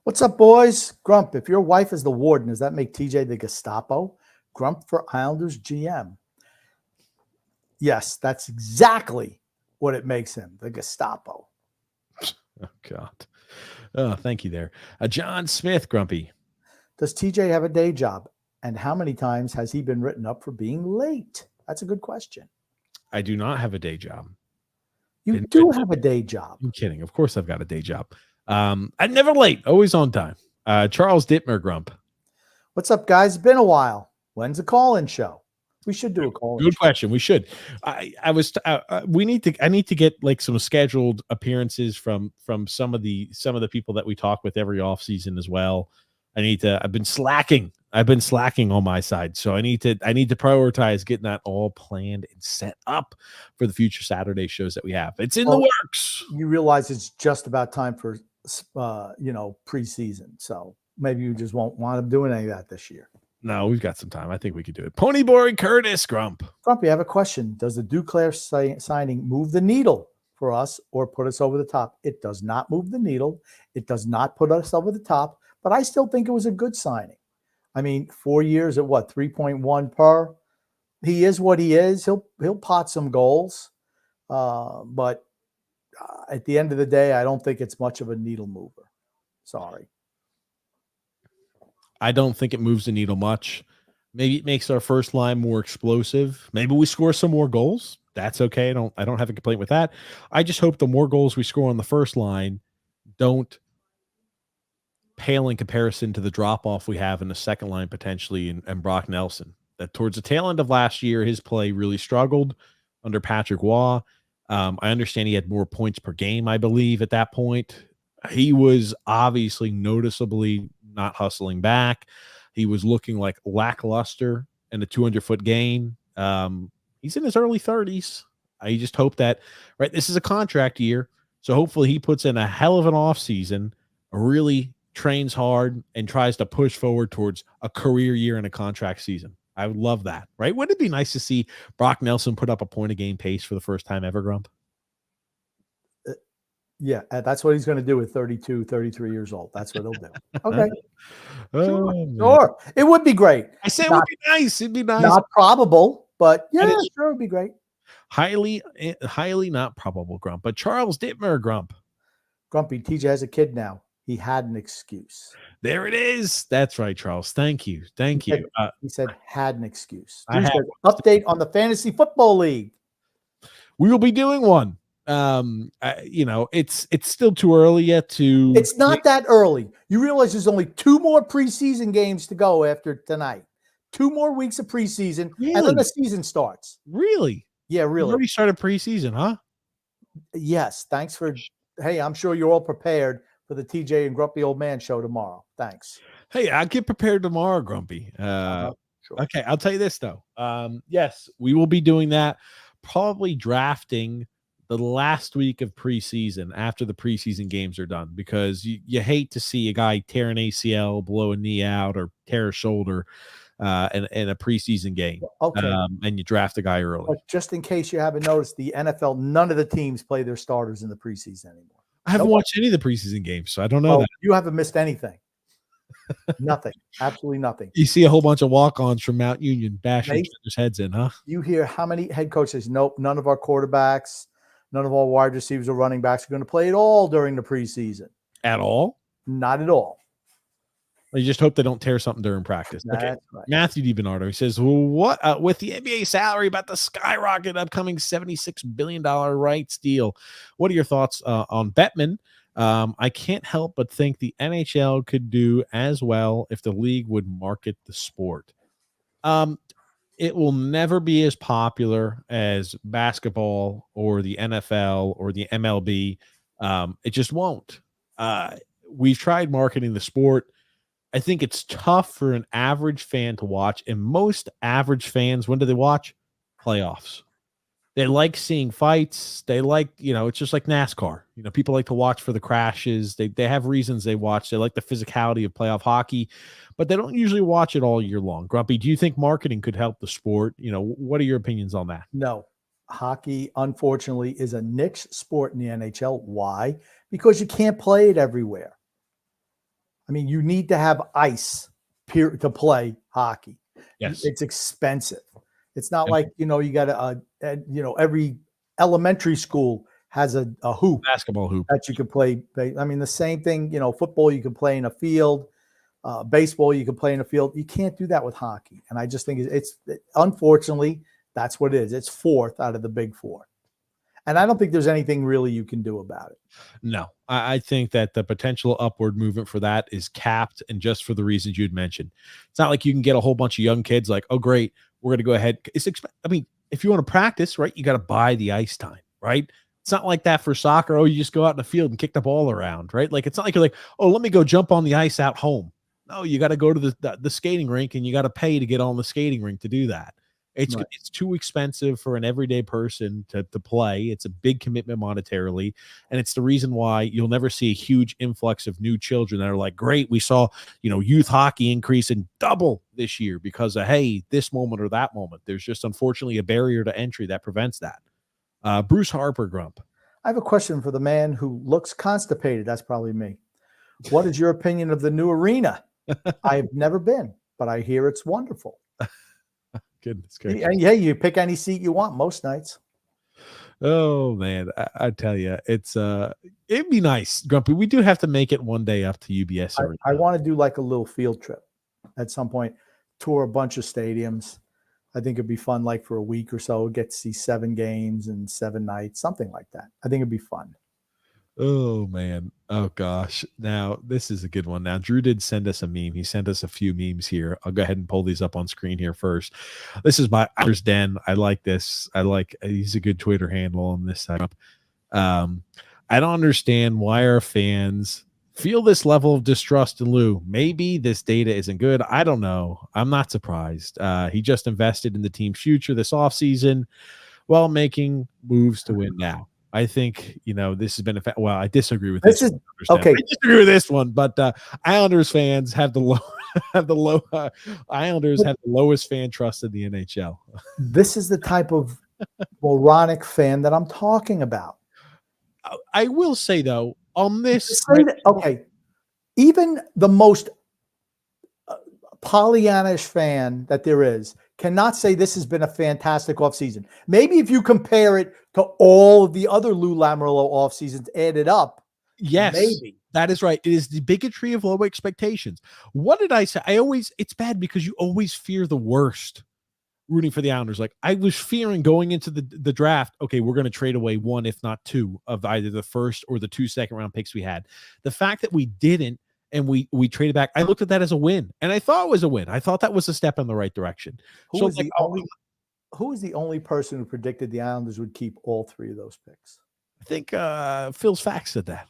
What's up, boys? Grump, if your wife is the warden, does that make TJ the Gestapo? Grump for Islanders GM. Yes, that's exactly what it makes him, the Gestapo. Oh, God. Oh, thank you there. John Smith, Grumpy. Does TJ have a day job? And how many times has he been written up for being late? That's a good question. I do not have a day job. You do have a day job. I'm kidding. Of course I've got a day job. I'm never late, always on time. Charles Dittmer, Grump. What's up, guys? It's been a while. When's the call-in show? We should do a call-in. Good question. We should. I need to get like some scheduled appearances from some of the people that we talk with every off season as well. I've been slacking on my side. So I need to prioritize getting that all planned and set up for the future Saturday shows that we have. It's in the works. You realize it's just about time for preseason. So maybe you just won't want to do any of that this year. No, we've got some time. I think we could do it. Ponyboy Curtis, Grump. Grumpy, I have a question. Does the Duclair signing move the needle for us or put us over the top? It does not move the needle. It does not put us over the top, but I still think it was a good signing. I mean, 4 years at what, 3.1 per? He is what he is. He'll pot some goals, but at the end of the day, I don't think it's much of a needle mover. Sorry. I don't think it moves the needle much. Maybe it makes our first line more explosive. Maybe we score some more goals. That's okay. I don't have a complaint with that. I just hope the more goals we score on the first line don't pale in comparison to the drop-off we have in the second line potentially and Brock Nelson. That towards the tail end of last year, his play really struggled under Patrick Waugh. I understand he had more points per game, I believe, at that point. He was obviously noticeably not hustling back. He was looking like lackluster in a 200-foot game. He's in his early 30s. I just hope that, right, this is a contract year, so hopefully he puts in a hell of an offseason, really trains hard, and tries to push forward towards a career year and a contract season. I would love that, right? Wouldn't it be nice to see Brock Nelson put up a point-a-game pace for the first time ever, Grump? Yeah, that's what he's going to do at 32, 33 years old. That's what he'll do. Okay. Sure. It would be great. I say it would be nice. It'd be nice. Not probable, but yeah, sure, it would be great. Highly not probable, Grump. But Charles Dittmer, Grump. Grumpy, TJ has a kid now. He had an excuse. There it is. That's right, Charles. Thank you. He said had an excuse. Update on the Fantasy Football League. We will be doing one. It's still too early yet to. It's not that early. You realize there's only 2 more preseason games to go after tonight. 2 more weeks of preseason, really? And then the season starts. Really? Yeah, really. You already started preseason, huh? Yes. Thanks for. Hey, I'm sure you're all prepared for the TJ and Grumpy Old Man show tomorrow. Thanks. Hey, I'll get prepared tomorrow, Grumpy. Sure. sure. Okay, I'll tell you this though. Yes, we will be doing that. Probably drafting the last week of preseason after the preseason games are done, because you hate to see a guy tear an ACL, blow a knee out, or tear a shoulder in a preseason game. Okay. And you draft a guy But early. just in case you haven't noticed, the NFL, none of the teams play their starters in the preseason anymore. I haven't Nobody. watched any of the preseason games, so I don't know Well, that. you haven't missed anything. Nothing. Absolutely nothing. You see a whole bunch of walk-ons from Mount Union bashing They- each other's heads in, huh? You hear how many head coaches? Nope, none of our quarterbacks, none of our wide receivers or running backs are going to play at all during the preseason. At all? Not at all. You just hope they don't tear something during practice. Okay. That's right. Matthew DiBernardo, he says, well, what with the NBA salary about to skyrocket, upcoming $76 billion rights deal, what are your thoughts on Bettman? I can't help but think the NHL could do as well if the league would market the sport. It will never be as popular as basketball or the NFL or the MLB. It just won't. We've tried marketing the sport. I think it's tough for an average fan to watch. And most average fans, when do they watch? Playoffs. They like seeing fights. They like, it's just like NASCAR. People like to watch for the crashes. They have reasons they watch. They like the physicality of playoff hockey, but they don't usually watch it all year long. Grumpy, do you think marketing could help the sport? What are your opinions on that? No. Hockey, unfortunately, is a niche sport in the NHL. Why? Because you can't play it everywhere. I mean, you need to have ice to play hockey. Yes. It's expensive. It's not like, you got every elementary school has a hoop, basketball hoop that you can play. I mean, the same thing, football, you can play in a field, baseball, you can play in a field. You can't do that with hockey. And I just think it's unfortunately, that's what it is. It's fourth out of the big four. And I don't think there's anything really you can do about it. No, I think that the potential upward movement for that is capped, and just for the reasons you'd mentioned. It's not like you can get a whole bunch of young kids like, oh, great, we're going to go ahead. I mean, if you want to practice, right, you got to buy the ice time, right? It's not like that for soccer. Oh, you just go out in the field and kick the ball around, right? Like, it's not like you're like, oh, let me go jump on the ice out home. No, you got to go to the skating rink, and you got to pay to get on the skating rink to do that. It's too expensive for an everyday person to play. It's a big commitment monetarily, and it's the reason why you'll never see a huge influx of new children that are like, great, we saw youth hockey increase in double this year because of this moment or that moment. There's just unfortunately a barrier to entry that prevents that. Bruce Harper, Grump. I have a question for the man who looks constipated. That's probably me. What is your opinion of the new arena? I've never been, but I hear it's wonderful. Goodness gracious. And you pick any seat you want most nights. Oh man, I tell you, it'd be nice, Grumpy. We do have to make it one day up to UBS Arena. I want to do like a little field trip at some point, tour a bunch of stadiums. I think it'd be fun, like for a week or so, get to see 7 games and 7 nights, something like that. I think it'd be fun. Oh man. Oh gosh. Now this is a good one. Now Drew did send us a meme. He sent us a few memes here. I'll go ahead and pull these up on screen here first. This is by Islanders Den. I like this. He's a good Twitter handle on this side. I don't understand why our fans feel this level of distrust in Lou. Maybe this data isn't good. I don't know. I'm not surprised. He just invested in the team's future this offseason while making moves to win now. I think, this has been well, I disagree with this. Okay. I disagree with this one, but Islanders fans have the Islanders have the lowest fan trust in the NHL. This is the type of moronic fan that I'm talking about. I will say though, on this, okay, even the most Pollyannish fan that there is cannot say this has been a fantastic offseason. Maybe if you compare it to all of the other Lou Lamoriello off seasons added up. Yes, maybe. That is right. It is the bigotry of low expectations. What did I say? It's bad because you always fear the worst rooting for the Islanders. Like, I was fearing going into the draft, okay, we're going to trade away 1, if not 2 of either the first or the 2 second-round picks we had. The fact that we didn't, and we traded back, I looked at that as a win, and I thought it was a win. I thought that was a step in the right direction. Who is the only person who predicted the Islanders would keep all 3 of those picks? I think Phil's Facts said that.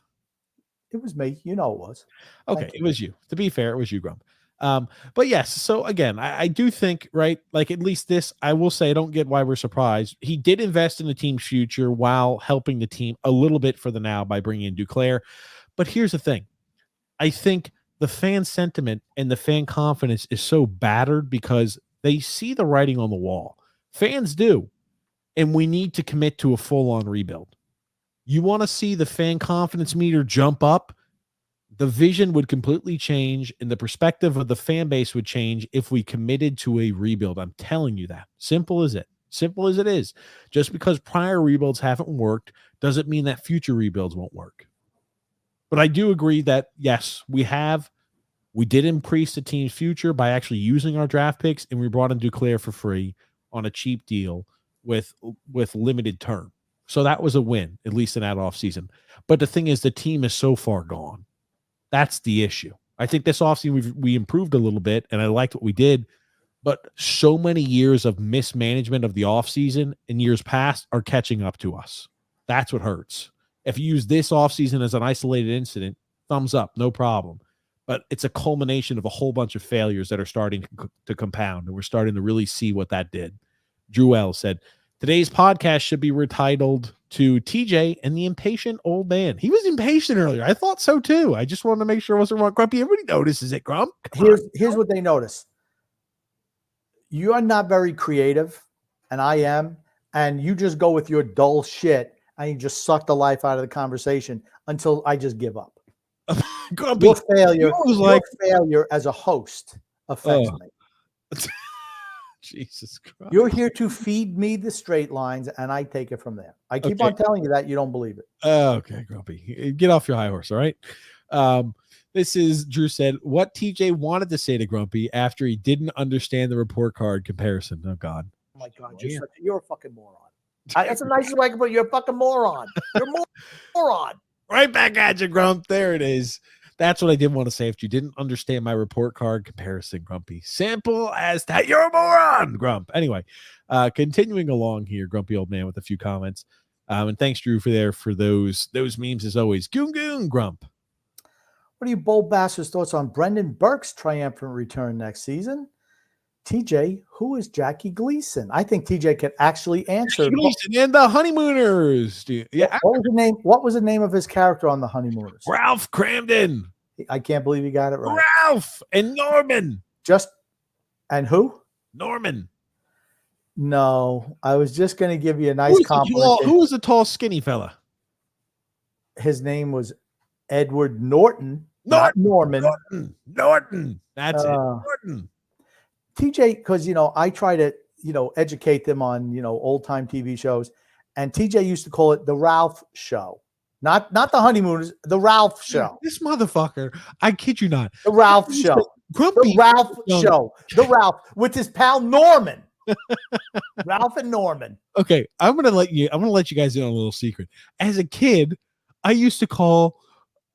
It was me. It was. Okay, it was you. To be fair, it was you, Grump. But yes, so again, I do think, right, like at least this, I will say, I don't get why we're surprised. He did invest in the team's future while helping the team a little bit for the now by bringing in Duclair. But here's the thing. I think the fan sentiment and the fan confidence is so battered because they see the writing on the wall. Fans do. And we need to commit to a full-on rebuild. You want to see the fan confidence meter jump up, the vision would completely change and the perspective of the fan base would change if we committed to a rebuild. I'm telling you that. Simple as it. Simple as it is. Just because prior rebuilds haven't worked doesn't mean that future rebuilds won't work. But I do agree that, yes, we did increase the team's future by actually using our draft picks, and we brought in Duclair for free on a cheap deal with limited term. So that was a win, at least in that offseason. But the thing is, the team is so far gone. That's the issue. I think this offseason we improved a little bit, and I liked what we did, but so many years of mismanagement of the offseason in years past are catching up to us. That's what hurts. If you use this offseason as an isolated incident, thumbs up, no problem. But it's a culmination of a whole bunch of failures that are starting to compound, and we're starting to really see what that did. Drew L. said, today's podcast should be retitled to TJ and the Impatient Old Man. He was impatient earlier. I thought so too. I just wanted to make sure it wasn't wrong. Grumpy, everybody notices it, Grump. Here's what they notice. You are not very creative, and I am, and you just go with your dull shit, and you just suck the life out of the conversation until I just give up. Grumpy, your failure as a host affects me. Jesus Christ. You're here to feed me the straight lines, and I take it from there. I keep on telling you that. You don't believe it. Okay, Grumpy. Get off your high horse, all right? This is, Drew said, what TJ wanted to say to Grumpy after he didn't understand the report card comparison. Oh, God. Oh, my God. You're a fucking moron. That's the nicest way I can put it. You're a fucking moron. You're a moron. Right back at you, Grump. There it is. That's what I did want to say. If you didn't understand my report card comparison, Grumpy. Simple as that. You're a moron, Grump. Anyway, continuing along here, Grumpy Old Man with a few comments. And thanks, Drew, for those memes as always. Goon Goon, Grump. What are you bold bastards' thoughts on Brendan Burke's triumphant return next season? TJ, who is Jackie Gleason? I think TJ can actually answer. Jackie Gleason and the Honeymooners. Dude. Yeah. What was the name? What was the name of his character on the Honeymooners? Ralph Cramden. I can't believe you got it right. Ralph and Norman. And who? Norman. No, I was just going to give you a nice compliment. Who was the tall, skinny fella? His name was Edward Norton. Not Norman. Norton. That's it. Norton. TJ, because I try to educate them on old time TV shows, and TJ used to call it the Ralph Show, not the Honeymooners, the Ralph Show. This motherfucker, I kid you not, the Ralph Show, the Ralph Show, the Ralph with his pal Norman, Ralph and Norman. Okay, I'm gonna let you guys in on a little secret. As a kid, I used to call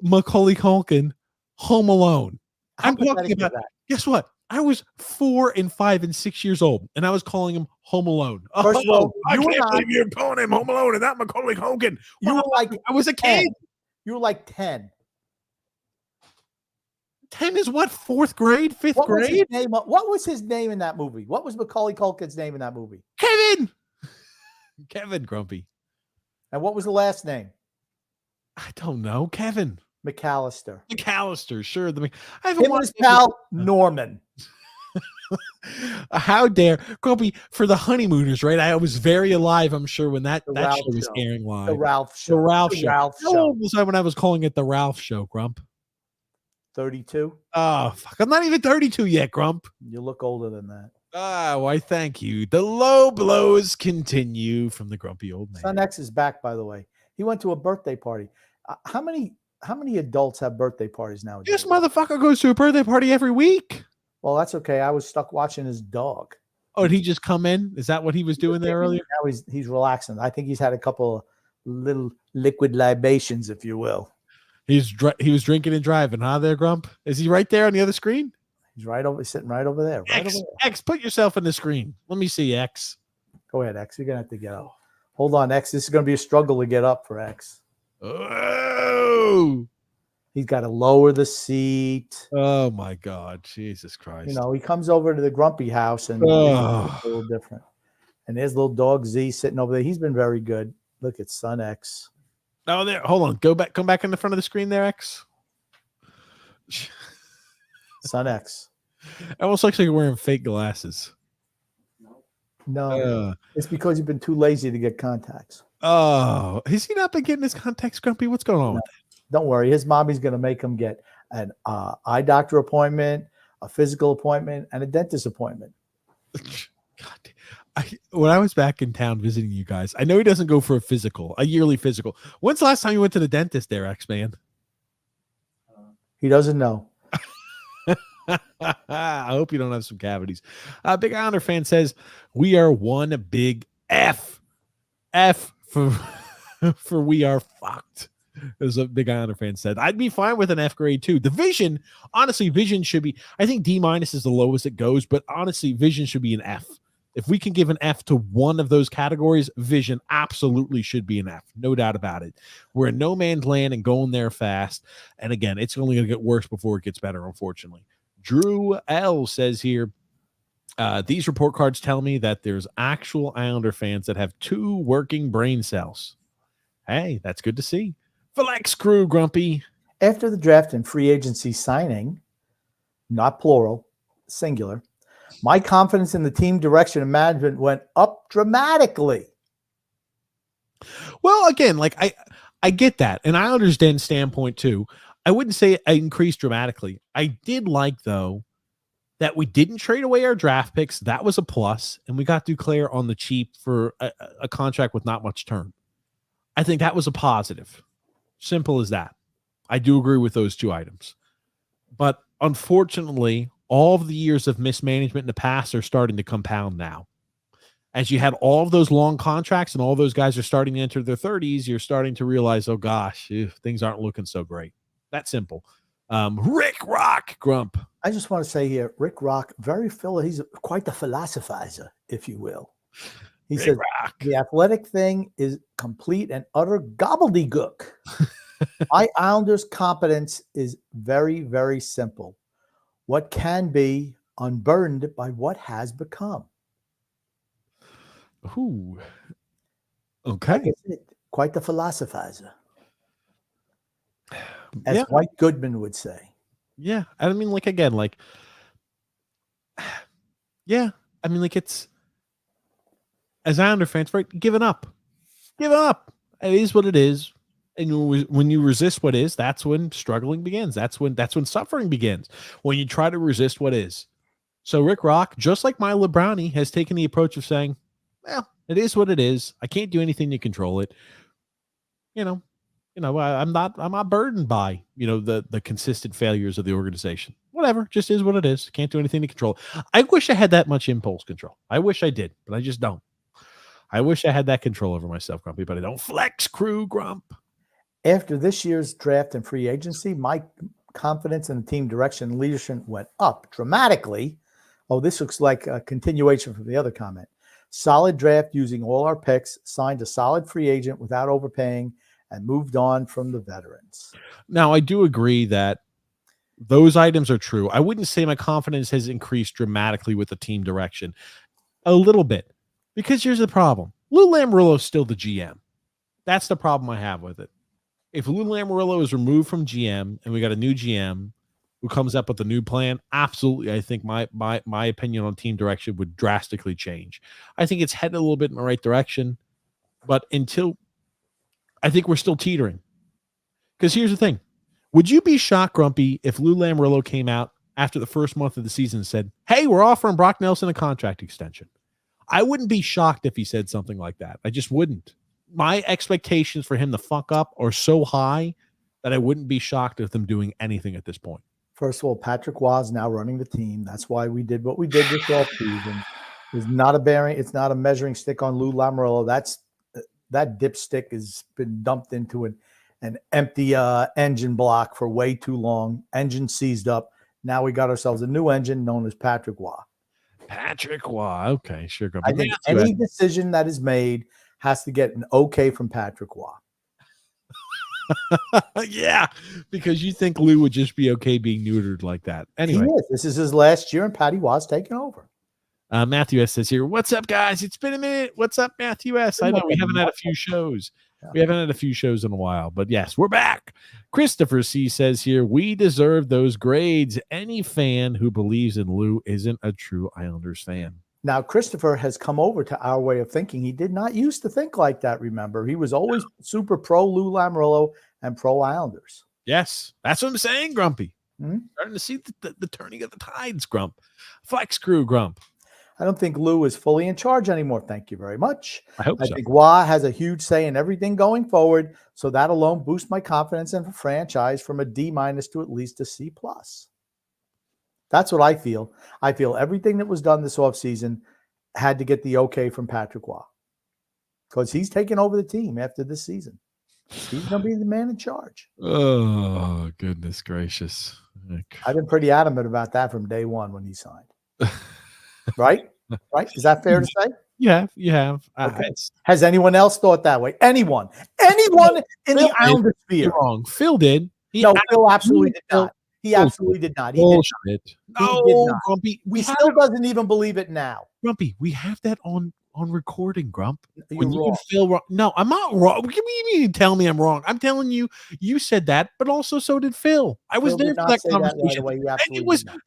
Macaulay Culkin Home Alone. I'm talking about that. Guess what? I was 4 and 5 and 6 years old, and I was calling him Home Alone. First of all, I can't believe you're calling him Home Alone and not Macaulay Culkin. I was a kid. You were like 10. 10 is what? 4th grade? 5th grade? What was his name in that movie? What was Macaulay Culkin's name in that movie? Kevin. Kevin, Grumpy. And what was the last name? I don't know. Kevin. McAllister, sure. I haven't watched his pal Norman. How dare Grumpy for the Honeymooners, right? I was very alive, I'm sure, when that show was airing live. The Ralph Show. How old was I when I was calling it the Ralph Show, Grump? 32. Oh, fuck. I'm not even 32 yet, Grump. You look older than that. Why, thank you. The low blows continue from the Grumpy Old Man. Son X is back, by the way. He went to a birthday party. How many adults have birthday parties nowadays? This motherfucker goes to a birthday party every week. Well, that's okay. I was stuck watching his dog. Oh, did he just come in? Is that what he was doing there earlier? Now he's relaxing. I think he's had a couple of little liquid libations, if you will. He was drinking and driving, huh? There, Grump. Is he right there on the other screen? He's sitting right over there. X, put yourself in the screen. Let me see, X. Go ahead, X. You're gonna have to get up. Hold on, X. This is gonna be a struggle to get up for X. Oh. He's got to lower the seat. Oh my God, Jesus Christ! He comes over to the Grumpy house and it's a little different. And there's little dog Z sitting over there. He's been very good. Look at Son X. Oh, there. Hold on. Come back in the front of the screen there, X. Son X. It almost looks like you're wearing fake glasses. No, it's because you've been too lazy to get contacts. Oh, has he not been getting his contacts, Grumpy? What's going on with that? Don't worry. His mommy's going to make him get an eye doctor appointment, a physical appointment, and a dentist appointment. God, when I was back in town visiting you guys, I know he doesn't go for a yearly physical. When's the last time you went to the dentist there, X-Man? He doesn't know. I hope you don't have some cavities. Big Islander fan says, we are one big F. F for we are fucked. As a Big Islander fan said, I'd be fine with an F grade too. The vision, honestly, vision should be, I think D- is the lowest it goes, but honestly, vision should be an F. If we can give an F to one of those categories, vision absolutely should be an F. No doubt about it. We're in no man's land and going there fast. And again, it's only going to get worse before it gets better, unfortunately. Drew L says here, these report cards tell me that there's actual Islander fans that have 2 working brain cells. Hey, that's good to see. Flex crew, Grumpy. After the draft and free agency signing, not plural, singular, my confidence in the team direction and management went up dramatically. Well, again, like I get that, and I understand standpoint too. I wouldn't say I increased dramatically. I did like, though, that we didn't trade away our draft picks. That was a plus, and we got Duclair on the cheap for a contract with not much term. I think that was a positive. Simple as that. I do agree with those 2 items. But unfortunately, all of the years of mismanagement in the past are starting to compound now. As you had all of those long contracts and all those guys are starting to enter their 30s, you're starting to realize, oh gosh, things aren't looking so great. That simple. Rick Rock, Grump. I just want to say here, Rick Rock, he's quite the philosophizer, if you will. He Rick says Rock. The athletic thing is complete and utter gobbledygook. My Islanders' competence is very, very simple. What can be unburdened by what has become. Ooh. Okay. Quite the philosophizer. As White Goodman would say. Yeah. I mean, like, again, like, yeah. I mean, like, it's, as Islander fans, right? Giving up. It is what it is. And when you resist what is, that's when struggling begins. That's when suffering begins. When you try to resist what is. So Rick Rock, just like Milo Brownie, has taken the approach of saying, well, it is what it is. I can't do anything to control it. I'm not burdened by, the consistent failures of the organization. Whatever, just is what it is. Can't do anything to control it. I wish I had that much impulse control. I wish I did, but I just don't. I wish I had that control over myself, Grumpy, but I don't. Flex crew, Grump. After this year's draft and free agency, my confidence in the team direction and leadership went up dramatically. Oh, this looks like a continuation from the other comment. Solid draft using all our picks, signed a solid free agent without overpaying, and moved on from the veterans. Now, I do agree that those items are true. I wouldn't say my confidence has increased dramatically with the team direction. A little bit. Because here's the problem. Lou Lamoriello is still the GM. That's the problem I have with it. If Lou Lamoriello is removed from GM and we got a new GM who comes up with a new plan, absolutely, I think my opinion on team direction would drastically change. I think it's headed a little bit in the right direction, but I think we're still teetering. Because here's the thing. Would you be shocked, Grumpy, if Lou Lamoriello came out after the first month of the season and said, hey, we're offering Brock Nelson a contract extension? I wouldn't be shocked if he said something like that. I just wouldn't. My expectations for him to fuck up are so high that I wouldn't be shocked at them doing anything at this point. First of all, Patrick Waugh is now running the team. That's why we did what we did this offseason. It's not a measuring stick on Lou Lamoriello. That dipstick has been dumped into an empty engine block for way too long. Engine seized up. Now we got ourselves a new engine known as Patrick Waugh. Patrick Waugh. Okay, sure. I think any decision that is made has to get an okay from Patrick Waugh. Yeah, because you think Lou would just be okay being neutered like that. Anyway, He is. This is his last year, and Patty was taking over. Matthew S says here, "What's up, guys? It's been a minute. What's up, Matthew S? I know we haven't had a few shows. Yeah. We haven't had a few shows in a while, but yes, we're back." Christopher C says here, "We deserve those grades. Any fan who believes in Lou isn't a true Islanders fan." Now, Christopher has come over to our way of thinking. He did not used to think like that, remember? He was always super pro Lou Lamoriello and pro Islanders. Yes, that's what I'm saying, Grumpy. Hmm? Starting to see the turning of the tides, Grump. Flex crew, Grump. I don't think Lou is fully in charge anymore. Thank you very much. I hope so. think Wah has a huge say in everything going forward. So that alone boosts my confidence in the franchise from a D- to at least a C+. That's what I feel. I feel everything that was done this offseason had to get the okay from Patrick Wah, because he's taking over the team after this season. He's going to be the man in charge. Oh, goodness gracious. I've been pretty adamant about that from day one when he signed. Right? Right? Is that fair to say? You have. Okay. Has anyone else thought that way? Anyone in the Islander sphere? You're wrong. Phil did. Phil absolutely did not. He absolutely did not. He did not. No, Grumpy. He still doesn't even believe it now. Grumpy, we have that on recording, Grump. You're wrong. Phil wrong. No, I'm not wrong. What do you mean tell me I'm wrong? I'm telling you, you said that, but also so did Phil. I was there for that conversation.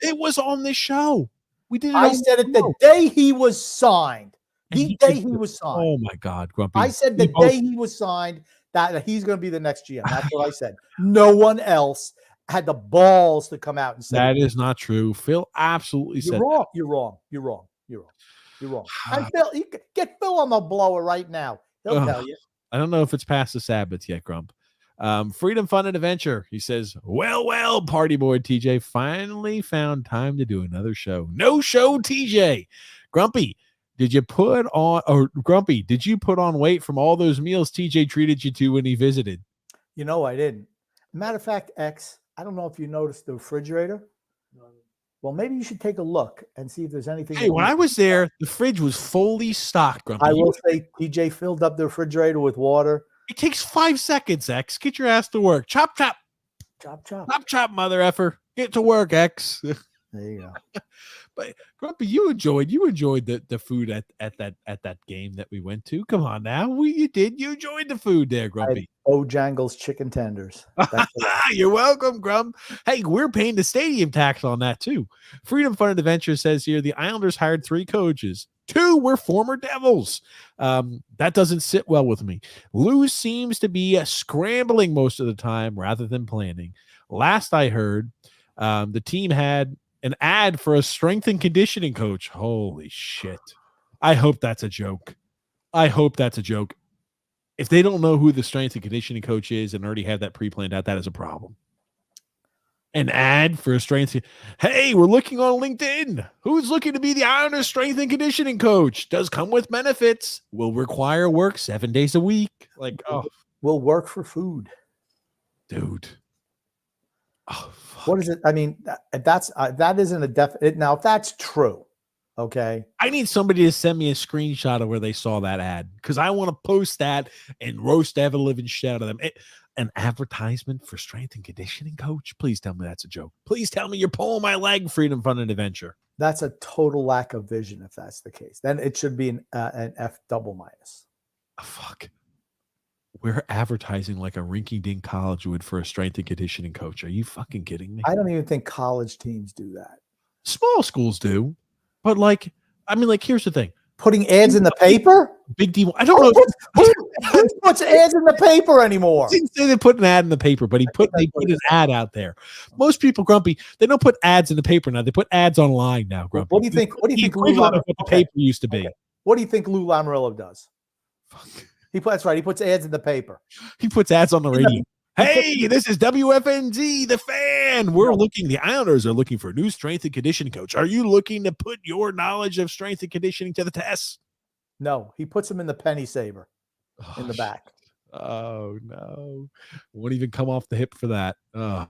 It was on this show. We did it. I said it the day he was signed. The day he was signed. Oh my God, Grumpy. I said the day he was signed that he's going to be the next GM. That's what I said. No one else had the balls to come out and say that is not true. Phil absolutely said wrong. You're wrong. You're wrong. You're wrong. You're wrong. And Phil, you get Phil on the blower right now. He'll tell you. I don't know if it's past the Sabbath yet, Grump. Freedom, Fun, and Adventure. He says, well, party boy TJ finally found time to do another show. No show, TJ. Grumpy, did you put on weight from all those meals TJ treated you to when he visited? You know, I didn't. Matter of fact, X, I don't know if you noticed the refrigerator. Well, maybe you should take a look and see if there's anything. Hey, when I was there, the fridge was fully stocked, Grumpy. I will say TJ filled up the refrigerator with water. It takes 5 seconds, X. Get your ass to work. Chop, chop. Chop, chop. Chop, chop, mother effer. Get to work, X. There you go. But Grumpy, you enjoyed the food at that game that we went to. Come on now. You enjoyed the food there, Grumpy. Bojangles chicken tenders. You're welcome, Grump. Hey, we're paying the stadium tax on that too. Freedom, Fun, and Adventure says here the Islanders hired 3 coaches. 2 were former Devils. That doesn't sit well with me. Lou seems to be scrambling most of the time rather than planning. Last I heard, the team had an ad for a strength and conditioning coach. Holy shit. I hope that's a joke. If they don't know who the strength and conditioning coach is and already have that pre-planned out, that is a problem. An ad for a strength. Hey, we're looking on LinkedIn. Who's looking to be the Islanders strength and conditioning coach? Does come with benefits. Will require work 7 days a week. Will work for food. Dude. Oh, fuck. What is it? I mean, that isn't a definite. Now, if that's true, okay. I need somebody to send me a screenshot of where they saw that ad because I want to post that and roast ever living shit out of them. An advertisement for strength and conditioning coach? Please tell me that's a joke. Please tell me you're pulling my leg, Freedom, Fun, and Adventure. That's a total lack of vision if that's the case. Then it should be an F double minus. Oh, fuck. We're advertising like a rinky-dink college would for a strength and conditioning coach. Are you fucking kidding me? I don't even think college teams do that. Small schools do. But here's the thing. Putting ads in the paper? Big deal. I don't know. Who puts ads in the paper anymore? I didn't say they put an ad in the paper, but they put an ad out there. Most people, Grumpy, they don't put ads in the paper now. They put ads online now, Grumpy. What do you think? What do you think? What the paper used to be. Okay. What do you think Lou Lamoriello does? That's right. He puts ads in the paper. He puts ads on the radio. Hey, this is WFNZ, the fan. The Islanders are looking for a new strength and conditioning coach. Are you looking to put your knowledge of strength and conditioning to the test? No, he puts them in the penny saver in the back. Oh, no. Won't even come off the hip for that. Oh,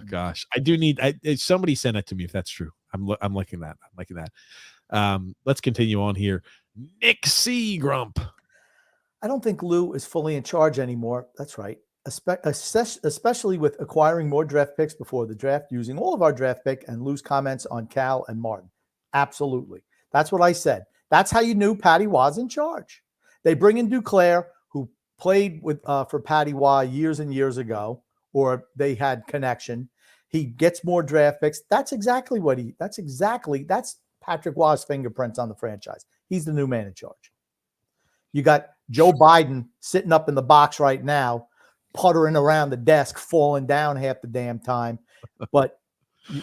gosh. I do need somebody send it to me if that's true. I'm liking that. I'm liking that. Let's continue on here. Nick C. Grump. I don't think Lou is fully in charge anymore. That's right. especially with acquiring more draft picks before the draft, using all of our draft pick, and lose comments on Cal and Martin. Absolutely. That's what I said. That's how you knew Patty was in charge. They bring in Duclair, who played with for Patty Waugh years and years ago, or they had connection. He gets more draft picks. That's Patrick Waugh's fingerprints on the franchise. He's the new man in charge. You got Joe Biden sitting up in the box right now, puttering around the desk, falling down half the damn time. But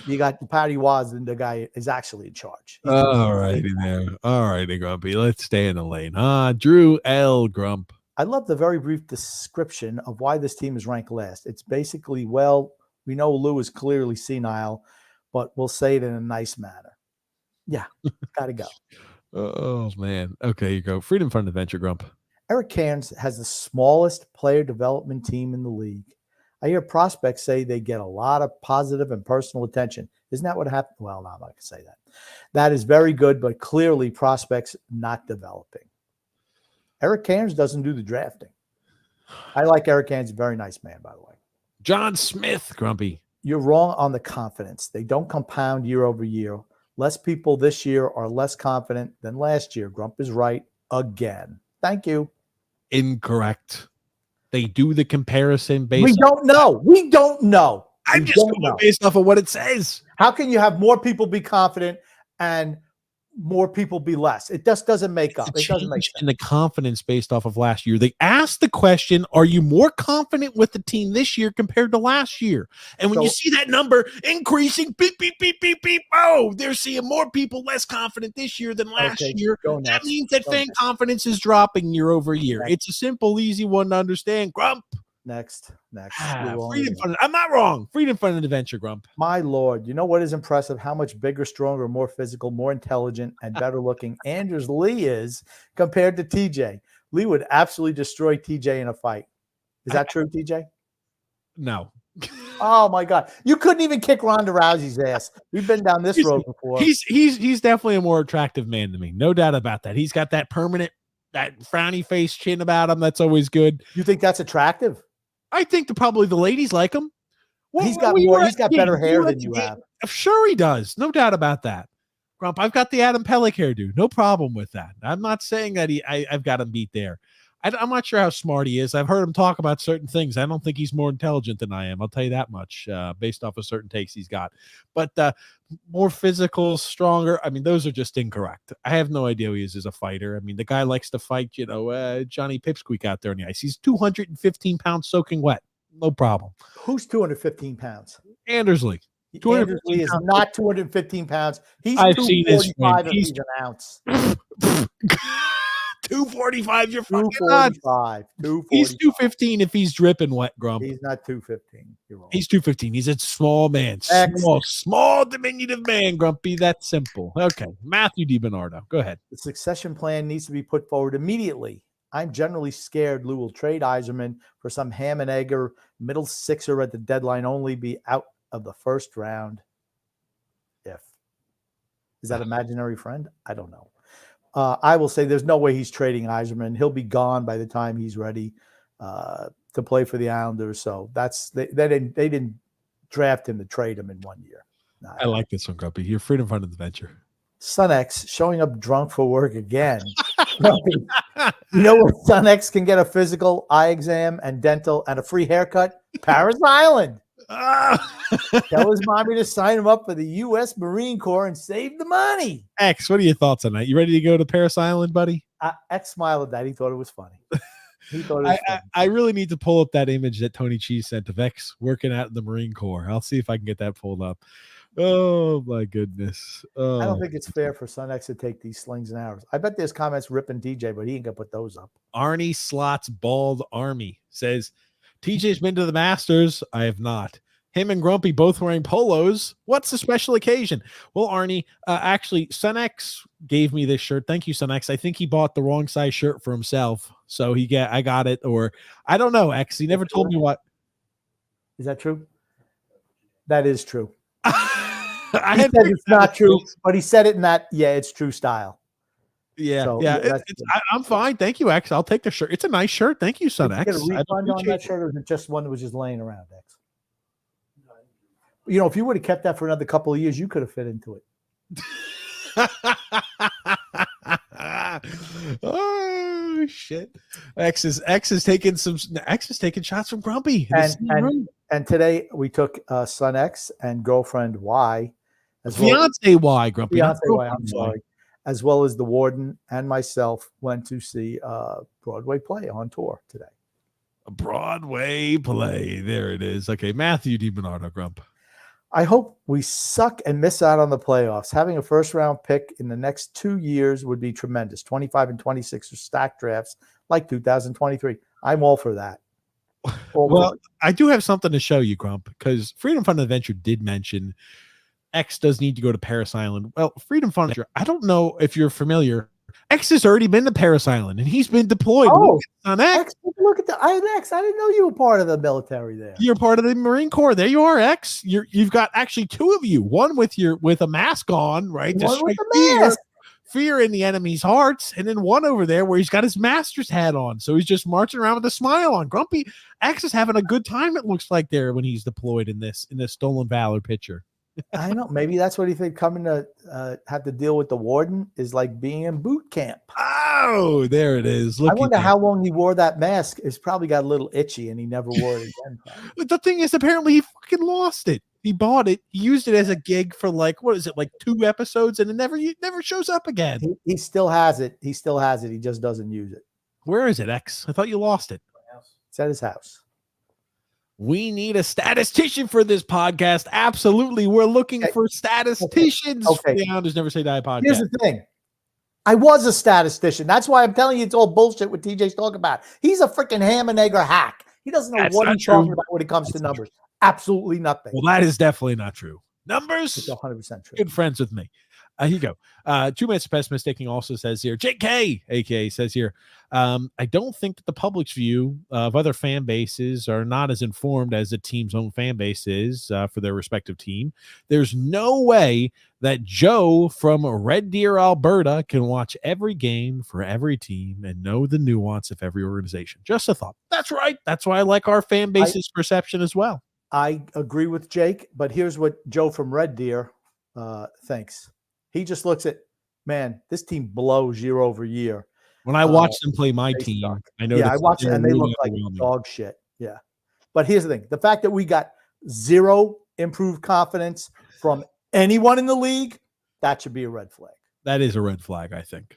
you got Patty Waz, and the guy is actually in charge. All righty there. All righty, Grumpy. Let's stay in the lane. Drew L. Grump. I love the very brief description of why this team is ranked last. It's basically, well, we know Lou is clearly senile, but we'll say it in a nice manner. Yeah, got to go. Oh, man. Okay, you go. Freedom Fund Adventure, Grump. Eric Cairns has the smallest player development team in the league. I hear prospects say they get a lot of positive and personal attention. Isn't that what happened? Well, no, I'm not going to say that. That is very good, but clearly prospects not developing. Eric Cairns doesn't do the drafting. I like Eric Cairns. Very nice man, by the way. John Smith, Grumpy. You're wrong on the confidence. They don't compound year over year. Less people this year are less confident than last year. Grump is right again. Thank you. Incorrect. They do the comparison based. We don't know. We don't know. I'm just going based off of what it says. How can you have more people be confident and more people be less? It just doesn't make up. It doesn't make sense. And the confidence based off of last year. They asked the question, are you more confident with the team this year compared to last year? And when you see that number increasing, beep, beep, beep, beep, beep, oh, they're seeing more people less confident this year than last year. That means that fan confidence is dropping year over year. It's a simple, easy one to understand. Grump. Next. Freedom Fund. I'm not wrong. Freedom Fund Adventure, Grump. My Lord, you know what is impressive? How much bigger, stronger, more physical, more intelligent, and better looking Anders Lee is compared to TJ. Lee would absolutely destroy TJ in a fight. Is that true, TJ? No. Oh my God. You couldn't even kick Ronda Rousey's ass. We've been down this road before. He's definitely a more attractive man to me. No doubt about that. He's got that permanent, that frowny face chin about him. That's always good. You think that's attractive? I think probably the ladies like him. He's got more. He's got better hair than you have. Sure, he does. No doubt about that. Grump, I've got the Adam Pellick hairdo. No problem with that. I'm not saying that I've got him beat there. I'm not sure how smart he is. I've heard him talk about certain things. I don't think he's more intelligent than I am. I'll tell you that much based off of certain takes he's got. But more physical, stronger. I mean, those are just incorrect. I have no idea who he is as a fighter. I mean, the guy likes to fight, Johnny Pipsqueak out there on the ice. He's 215 pounds soaking wet. No problem. Who's 215 pounds? Anders Lee. Anders Lee is not 215 pounds. He's I've seen his friend. He's an ounce. 245, you're fucking 245. He's 215 if he's dripping wet, Grump. He's not 215. You're wrong. He's 215. He's a small man. Small, diminutive man, Grumpy. That's simple. Okay. Matthew DiBernardo. Go ahead. The succession plan needs to be put forward immediately. I'm generally scared Lou will trade Yzerman for some ham and egger middle sixer at the deadline, only be out of the first round. Is that imaginary friend? I don't know. I will say there's no way he's trading Yzerman. He'll be gone by the time he's ready to play for the Islanders. So they didn't draft him to trade him in 1 year. I like this one, Grumpy. Your Freedom Fund Adventure. Son X showing up drunk for work again. You know where Son X can get a physical, eye exam, and dental, and a free haircut? Paris Island. Tell his mommy to sign him up for the U.S. Marine Corps and save the money. X, what are your thoughts on that? You ready to go to Paris Island, buddy? X smiled at that. He thought it was funny. He thought it was funny. I really need to pull up that image that Tony Cheese sent of X working out in the Marine Corps. I'll see if I can get that pulled up. Oh, my goodness. Oh. I don't think it's fair for Son X to take these slings and arrows. I bet there's comments ripping TJ, but he ain't going to put those up. Arnie Slots Bald Army says, TJ's been to the Masters. I have not. Him and Grumpy both wearing polos. What's the special occasion? Well, Arnie, actually, Son X gave me this shirt. Thank you, Son X. I think he bought the wrong size shirt for himself. So I got it, or I don't know, X. He never told me what. Is that true? That is true. I said it's not true, but he said it in that, it's true style. Yeah, So yeah. that's I'm fine. Thank you, X. I'll take the shirt. It's a nice shirt. Thank you, son did you get a X. I refund on appreciate that shirt, or was it just one that was just laying around, X? You know, if you would have kept that for another couple of years, you could have fit into it. Oh shit! X is taking shots from Grumpy in the same room. And today we took son X and girlfriend Y, as well. Fiance Y, Grumpy. Fiance not Y. I'm girlfriend sorry. As well as the warden and myself went to see Broadway play on tour today. A Broadway play. There it is. Okay, Matthew DiBernardo, Grump. I hope we suck and miss out on the playoffs. Having a first-round pick in the next 2 years would be tremendous. 25 and 26 are stacked drafts like 2023. I'm all for that. Well, I do have something to show you, Grump, because Freedom Fun Adventure did mention X does need to go to Paris Island. Well, Freedom Fun Adventure, I don't know if you're familiar. X has already been to Paris Island, and he's been deployed. Oh, on X. Look at the X. I didn't know you were part of the military there. You're part of the Marine Corps. There you are, X. You've got actually two of you. One with a mask on, right? One with the mask. Fear in the enemy's hearts, and then one over there where he's got his master's hat on, so he's just marching around with a smile on. Grumpy X is having a good time. It looks like there when he's deployed in this Stolen Valor picture. I know. Maybe that's what he think coming to have to deal with the warden is like being in boot camp. Oh, there it is. I wonder how long he wore that mask. It's probably got a little itchy, and he never wore it again. But the thing is, apparently he fucking lost it. He bought it. He used it as a gig for like 2 episodes, and it never shows up again. He still has it. He still has it. He just doesn't use it. Where is it, X? I thought you lost it. It's at his house. We need a statistician for this podcast. Absolutely. We're looking for statisticians. Okay. The Islanders Never Say Die podcast. Here's the thing. I was a statistician. That's why I'm telling you it's all bullshit what TJ's talking about. He's a freaking ham and egg or hack. He doesn't know what he's talking about when it comes to numbers. Absolutely nothing. Well, that is definitely not true. Numbers? It's 100% true. Good friends with me. Here you go. 2 minutes of pessimistic also says here, JK, aka says here, I don't think that the public's view of other fan bases are not as informed as the team's own fan base is for their respective team. There's no way that Joe from Red Deer, Alberta can watch every game for every team and know the nuance of every organization. Just a thought. That's right. That's why I like our fan base's perception as well. I agree with Jake, but here's what Joe from Red Deer thinks. He just looks at, man, this team blows year over year. When I watch them play my team, suck. I know. Yeah, I watch it, and they look like dog shit. Yeah. But here's the thing. The fact that we got zero improved confidence from anyone in the league, that should be a red flag. That is a red flag, I think.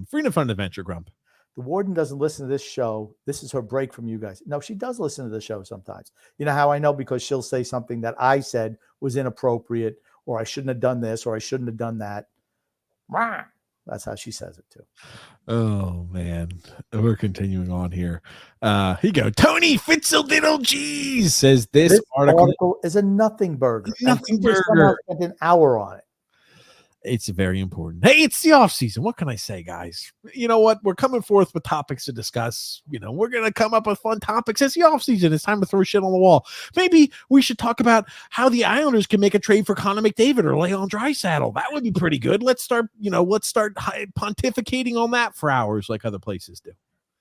Freedom Fun Adventure, Grump. The warden doesn't listen to this show. This is her break from you guys. No, she does listen to the show sometimes. You know how I know? Because she'll say something that I said was inappropriate, or I shouldn't have done this, or I shouldn't have done that. That's how she says it too. Oh man, we're continuing on here. Here you go. Tony Fitzdiddle Cheese says this article is a nothing burger. Nothing burger. Spent an hour on it. It's very important. Hey, it's the off season. What can I say, guys? You know what? We're coming forth with topics to discuss. You know, we're going to come up with fun topics. It's the off season. It's time to throw shit on the wall. Maybe we should talk about how the Islanders can make a trade for Connor McDavid or Leon Draisaitl. That would be pretty good. Let's start pontificating on that for hours like other places do.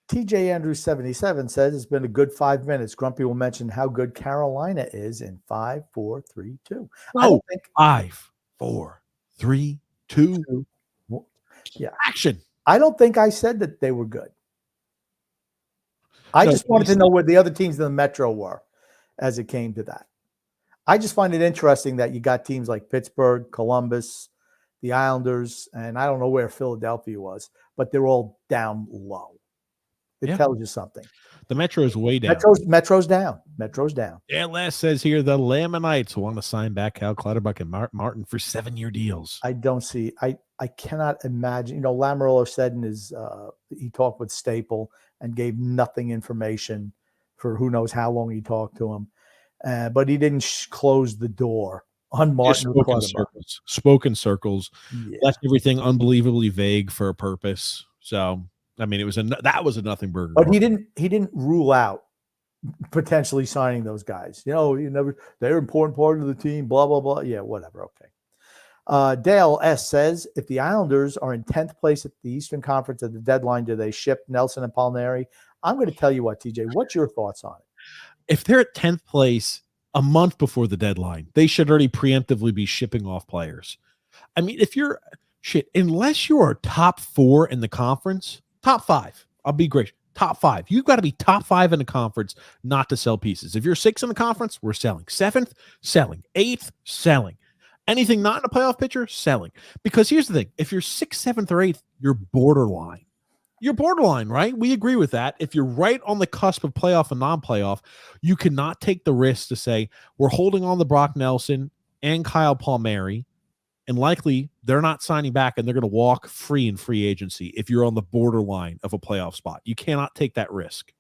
TJ Andrews 77 says it's been a good 5 minutes. Grumpy will mention how good Carolina is in 5, 4, 3, 2. Oh, 5, 4, 3, 2. Yeah. Action. I don't think I said that they were good. I just wanted to know where the other teams in the Metro were as it came to that. I just find it interesting that you got teams like Pittsburgh, Columbus, the Islanders, and I don't know where Philadelphia was, but they're all down low. It tells you something. The Metro is way down. Metro's down. Metro's down. Yeah, last says here the Lamanites want to sign back Cal Clutterbuck and Martin for 7-year deals. I don't see. I cannot imagine. You know, Lamoriello said in his he talked with Staple and gave nothing information for who knows how long he talked to him, but he didn't close the door on Martin. Spoke in circles. Yeah. Left everything unbelievably vague for a purpose. So. I mean, that was a nothing burger. But he didn't rule out potentially signing those guys. You know, they're an important part of the team, blah, blah, blah. Yeah, whatever. Okay. Dale S. says, if the Islanders are in 10th place at the Eastern Conference at the deadline, do they ship Nelson and Palmieri? I'm going to tell you what, TJ, what's your thoughts on it? If they're at 10th place a month before the deadline, they should already preemptively be shipping off players. I mean, if you're unless you are top 4 in the conference, top 5, I'll be great. Top 5. You've got to be top 5 in the conference not to sell pieces. If you're 6 in the conference, we're selling. 7th, selling. 8th, selling. Anything not in a playoff picture, selling. Because here's the thing. If you're 6th, 7th, or 8th, you're borderline. You're borderline, right? We agree with that. If you're right on the cusp of playoff and non-playoff, you cannot take the risk to say, we're holding on to Brock Nelson and Kyle Palmieri, and likely they're not signing back and they're going to walk free in free agency if you're on the borderline of a playoff spot. You cannot take that risk.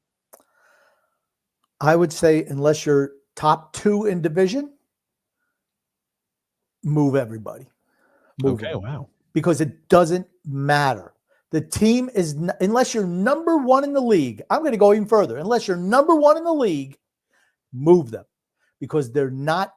I would say unless you're top 2 in division, move everybody. Okay, wow. Because it doesn't matter. The team is, unless you're number 1 in the league, I'm going to go even further. Unless you're number 1 in the league, move them. Because they're not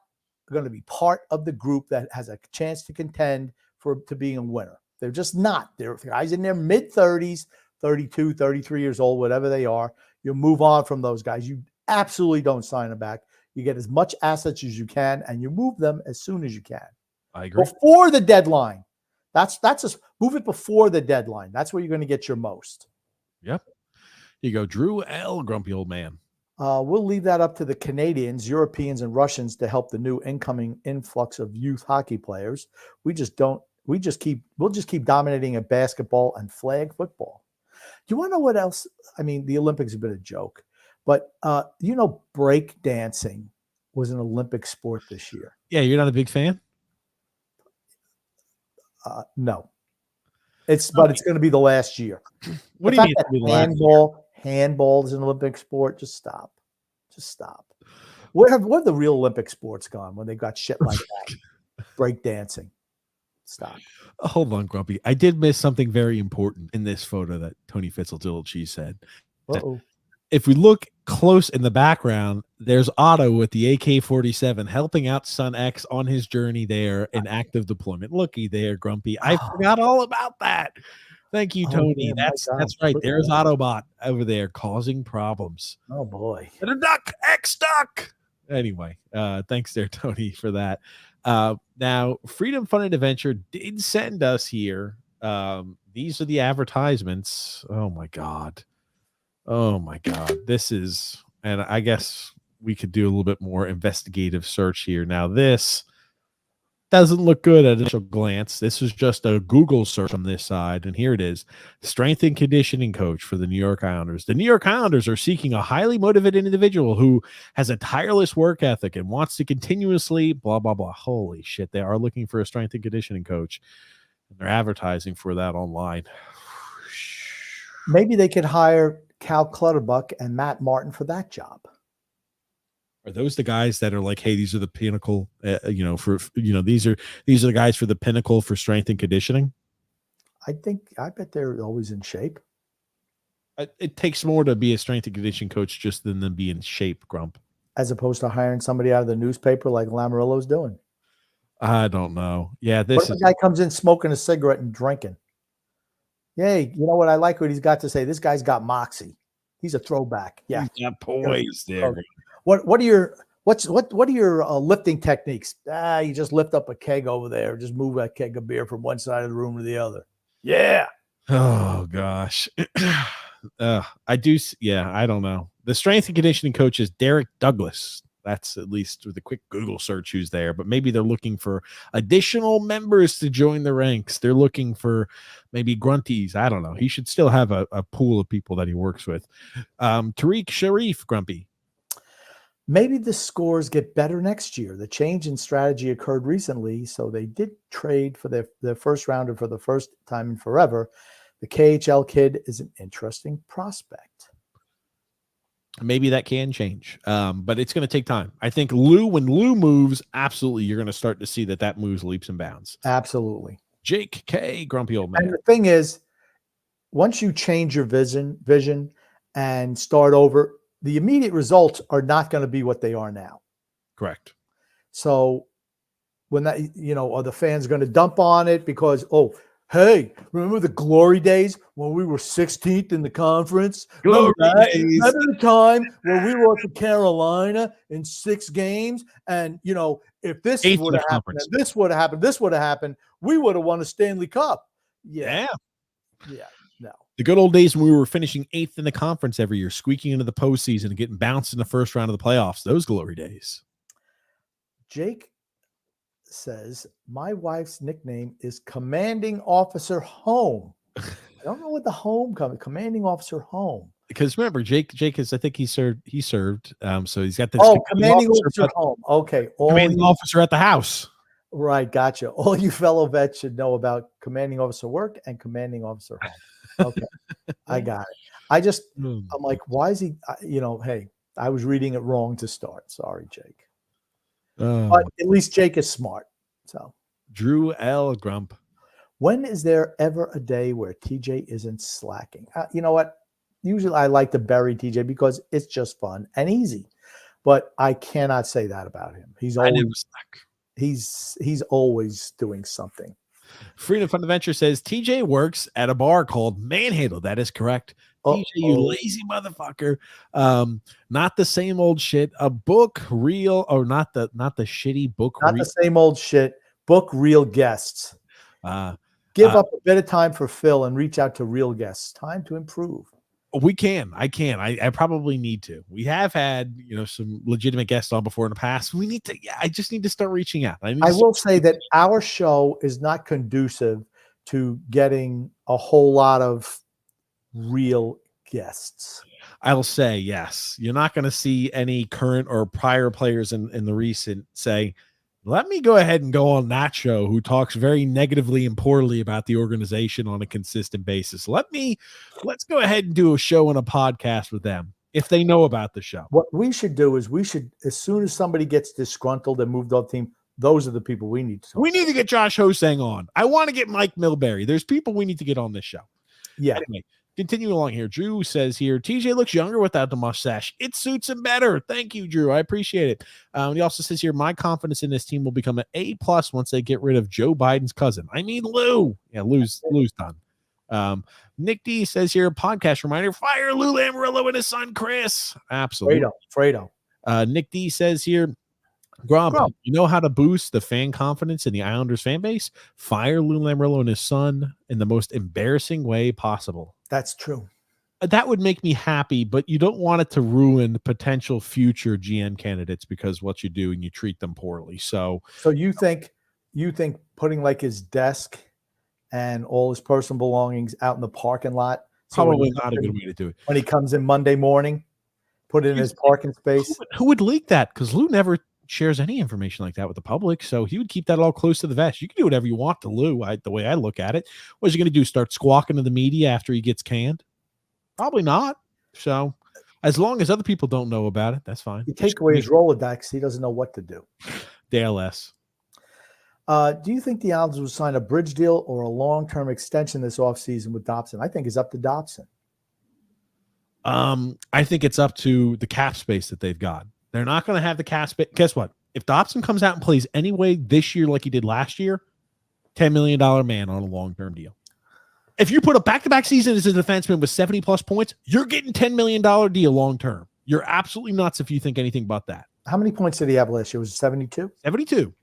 going to be part of the group that has a chance to contend to being a winner. They're just not. They're guys in their mid-30s, 32, 33 years old, whatever they are. You move on from those guys. You absolutely don't sign them back. You get as much assets as you can, and you move them as soon as you can. I agree. Before the deadline. That's just move it before the deadline. That's where you're going to get your most. Yep. You go, Drew L., grumpy old man. We'll leave that up to the Canadians, Europeans, and Russians to help the new incoming influx of youth hockey players. We'll just keep dominating at basketball and flag football. Do you want to know what else? I mean, the Olympics have been a joke, but break dancing was an Olympic sport this year. Yeah, you're not a big fan? No. But it's going to be the last year. What do you mean? Handball is an Olympic sport. Just stop. Where have the real Olympic sports gone when they got shit like that? Break dancing. Stop. Hold on, Grumpy. I did miss something very important in this photo that Tony Fitzgerald said. Uh-oh. If we look close in the background, there's Otto with the AK-47 helping out Son X on his journey there in active deployment. Looky there, Grumpy. I forgot all about that. Thank you, Tony. That's right. There's Autobot over there causing problems. Oh, boy. And a duck, X-Duck. Anyway, thanks there, Tony, for that. Now, Freedom Fun and Adventure did send us here. These are the advertisements. Oh, my God. This is, and I guess we could do a little bit more investigative search here. Now, this doesn't look good at initial glance. This is just a Google search on this side, and here it is. Strength and conditioning coach for the New York Islanders. The New York Islanders are seeking a highly motivated individual who has a tireless work ethic and wants to continuously blah, blah, blah. Holy shit, they are looking for a strength and conditioning coach, and they're advertising for that online. Maybe they could hire Cal Clutterbuck and Matt Martin for that job. Are those the guys that are like, hey, these are the pinnacle, these are the guys for the pinnacle for strength and conditioning? I bet they're always in shape. It takes more to be a strength and conditioning coach just than them be in shape, Grump. As opposed to hiring somebody out of the newspaper like Lamarillo's doing. I don't know. Yeah, what if a guy comes in smoking a cigarette and drinking? Yay, you know what? I like what he's got to say. This guy's got moxie. He's a throwback. Yeah, he's got poise there. What are your lifting techniques? You just lift up a keg over there. Just move that keg of beer from one side of the room to the other. Yeah. Oh gosh. I do. Yeah, I don't know. The strength and conditioning coach is Derek Douglas. That's at least with a quick Google search who's there, but maybe they're looking for additional members to join the ranks. They're looking for maybe grunties. I don't know. He should still have a pool of people that he works with. Tariq Sharif, Grumpy. Maybe the scores get better next year. The change in strategy occurred recently, so they did trade for their first rounder for the first time in forever. The KHL kid is an interesting prospect. Maybe that can change, but it's going to take time. I think when Lou moves, absolutely, you're going to start to see that moves leaps and bounds. Absolutely. Jake K, grumpy old man. And the thing is, once you change your vision and start over, the immediate results are not going to be what they are now. Correct. So when that, are the fans going to dump on it because, hey, remember the glory days when we were 16th in the conference? Glory Remember that? days. Remember the time when we lost to Carolina in 6 games? And, if this Eighth in would the have happened, conference. and this would have happened, this would have happened, we would have won a Stanley Cup. Yeah. No. The good old days when we were finishing 8th in the conference every year, squeaking into the postseason and getting bounced in the first round of the playoffs. Those glory days. Jake says, my wife's nickname is Commanding Officer Home. I don't know what the home comes. Commanding Officer Home. Because remember, Jake is, I think he served. So he's got this. Commanding Officer Home. Okay. Commanding officer at the house. Right. Gotcha. All you fellow vets should know about Commanding Officer Work and Commanding Officer Home. Okay. I got it. I'm like, why is he, hey, I was reading it wrong to start. Sorry, Jake. But at least Jake is smart. So Drew L. Grump. When is there ever a day where TJ isn't slacking? You know what? Usually I like to bury TJ because it's just fun and easy. But I cannot say that about him. He's always doing something. Freedom Fund Adventure says TJ works at a bar called Manhandle. That is correct. TJ, you lazy motherfucker. Not the same old shit. A book real, or not the shitty book. Not the same old shit. Book real guests. Give up a bit of time for Phil and reach out to real guests. Time to improve. We can. I can. I probably need to. We have had, some legitimate guests on before in the past. We need to. I just need to start reaching out. I will say that our show is not conducive to getting a whole lot of real guests. I'll say yes. You're not going to see any current or prior players in the recent say, let me go ahead and go on that show who talks very negatively and poorly about the organization on a consistent basis. Let's go ahead and do a show and a podcast with them if they know about the show. What we should do is as soon as somebody gets disgruntled and moved off the team, those are the people we need to talk We need to get Josh Hosang on. I want to get Mike Milbury. There's people we need to get on this show. Yeah. Anyway, continuing along here, Drew says here, TJ looks younger without the mustache. It suits him better. Thank you, Drew. I appreciate it. He also says here, my confidence in this team will become an A+ once they get rid of Joe Biden's cousin. I mean, Lou. Yeah, Lou's done. Nick D says here, podcast reminder, fire Lou Lamoriello and his son, Chris. Absolutely. Fredo. Nick D says here, Grump, you know how to boost the fan confidence in the Islanders fan base? Fire Lou Lamoriello and his son in the most embarrassing way possible. That's true. That would make me happy, but you don't want it to ruin potential future GM candidates because what you do and you treat them poorly. So you think putting like his desk and all his personal belongings out in the parking lot? Probably not a good way to do it. When he comes in Monday morning, put it in his parking space. Who would leak that? Because Lou never shares any information like that with the public, so he would keep that all close to the vest. You can do whatever you want to Lou. The way I look at it, what's he going to do? Start squawking to the media after he gets canned? Probably not. So, as long as other people don't know about it, that's fine. You take away his Rolodex, he doesn't know what to do. Dale S. Do you think the Islanders will sign a bridge deal or a long-term extension this offseason with Dobson? I think it's up to Dobson. I think it's up to the cap space that they've got. They're not going to have the cap space. Guess what? If Dobson comes out and plays anyway this year like he did last year, $10 million man on a long-term deal. If you put a back-to-back season as a defenseman with 70-plus points, you're getting $10 million deal long-term. You're absolutely nuts if you think anything about that. How many points did he have last year? Was it 72? 72.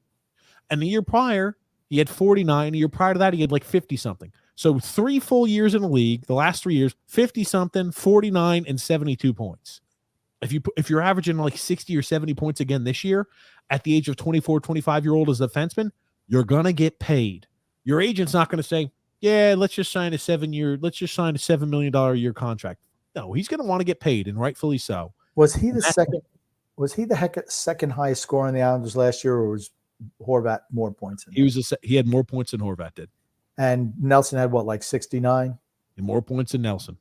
And the year prior, he had 49. The year prior to that, he had like 50-something. So 3 full years in the league, the last 3 years, 50-something, 49, and 72 points. If you're averaging like 60 or 70 points again this year, at the age of 24, 25-year-old as a defenseman, you're going to get paid. Your agent's not going to say, yeah, let's just sign a $7 million a year contract. No, he's going to want to get paid, and rightfully so. Was he the second highest scorer in the Islanders last year, or was Horvat more points? He had more points than Horvat did. And Nelson had what, like 69? And more points than Nelson.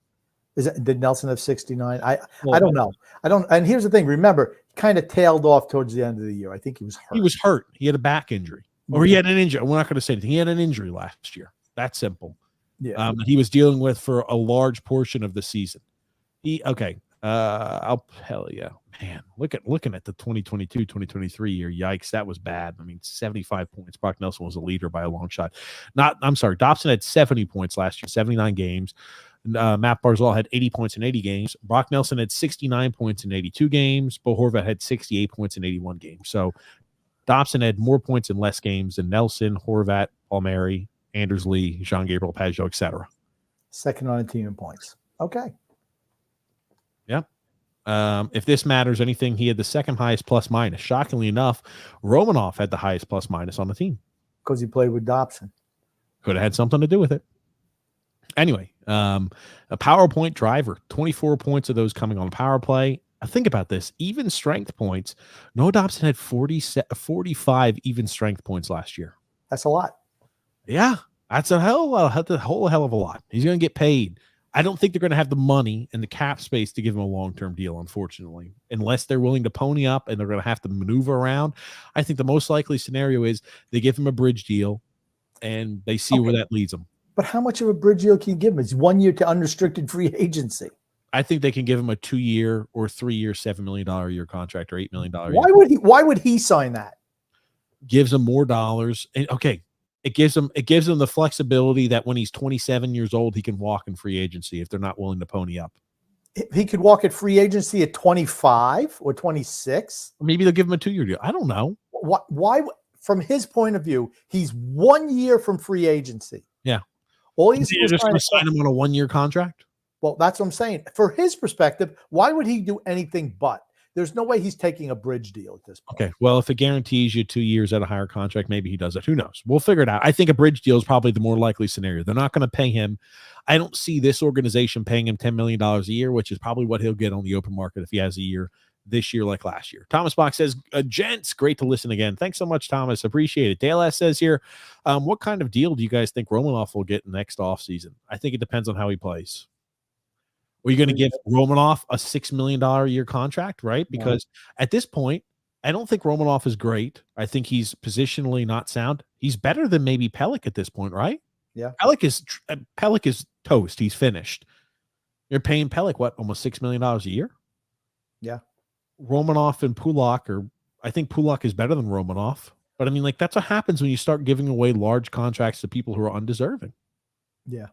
Did Nelson have 69? I don't know. And here's the thing. Remember, he kind of tailed off towards the end of the year. I think he was hurt. He was hurt. He had a back injury, or he had an injury. We're not going to say anything. He had an injury last year. That's simple. Yeah. He was dealing with for a large portion of the season. I'll tell you, man, looking at the 2022-2023 year. Yikes, that was bad. I mean, 75 points. Brock Nelson was a leader by a long shot. I'm sorry. Dobson had 70 points last year, 79 games. Matt Barzal had 80 points in 80 games. Brock Nelson had 69 points in 82 games. Bo Horvat had 68 points in 81 games. So Dobson had more points in less games than Nelson, Horvat, Palmieri, Anders Lee, Jean Gabriel Pageau, etc. Second on the team in points. Okay. Yep. If this matters anything, he had the second highest plus minus. Shockingly enough, Romanoff had the highest plus minus on the team because he played with Dobson. Could have had something to do with it. Anyway, a PowerPoint driver, 24 points of those coming on power play. Think about this. Even strength points. Noah Dobson had 45 even strength points last year. That's a lot. Yeah, that's a whole hell of a lot. He's going to get paid. I don't think they're going to have the money and the cap space to give him a long-term deal, unfortunately, unless they're willing to pony up and they're going to have to maneuver around. I think the most likely scenario is they give him a bridge deal and they see where that leads them. But how much of a bridge deal can you give him? It's 1 year to unrestricted free agency. I think they can give him a 2-year or 3-year, $7 million a year contract or $8 million a year. Why would he sign that? Gives him more dollars. And okay. It gives him the flexibility that when he's 27 years old, he can walk in free agency if they're not willing to pony up. He could walk at free agency at 25 or 26. Maybe they'll give him a 2-year deal. I don't know. Why from his point of view, he's 1 year from free agency. Yeah. All he's just going to sign him on a 1-year contract. Well, that's what I'm saying. For his perspective, why would he do anything but? There's no way he's taking a bridge deal at this point. Okay. Well, if it guarantees you 2 years at a higher contract, maybe he does it. Who knows? We'll figure it out. I think a bridge deal is probably the more likely scenario. They're not going to pay him. I don't see this organization paying him $10 million a year, which is probably what he'll get on the open market if he has a year this year like last year. Thomas Bach says, gents, great to listen again. Thanks so much, Thomas. Appreciate it. Dale S. says here, what kind of deal do you guys think Romanoff will get next offseason? I think it depends on how he plays. Are you going to give Romanoff a $6 million a year contract, right? Because at this point, I don't think Romanoff is great. I think he's positionally not sound. He's better than maybe Pelech at this point, right? Yeah. Pelech is toast. He's finished. You're paying Pelech, what, almost $6 million a year? Yeah. Romanoff and Pulock I think Pulock is better than Romanoff. But I mean, like, that's what happens when you start giving away large contracts to people who are undeserving. Yeah.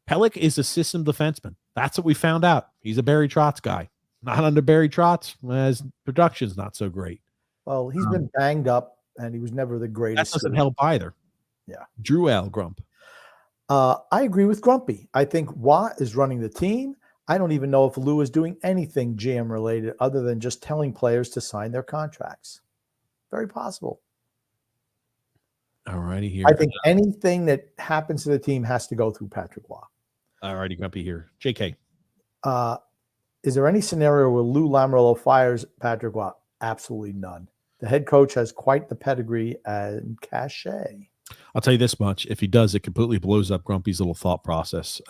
Pelech is a system defenseman. That's what we found out. He's a Barry Trotz guy. Not under Barry Trotz, his production's not so great. Well, he's been banged up, and he was never the greatest. That doesn't help either. Yeah. Drew L. Grump. I agree with Grumpy. I think Watt is running the team. I don't even know if Lou is doing anything GM related other than just telling players to sign their contracts. Very possible. All righty here. I think anything that happens to the team has to go through Patrick Watt. All righty, Grumpy here. JK. Is there any scenario where Lou Lamoriello fires Patrick Watt? Absolutely none. The head coach has quite the pedigree and cachet. I'll tell you this much. If he does, it completely blows up Grumpy's little thought process.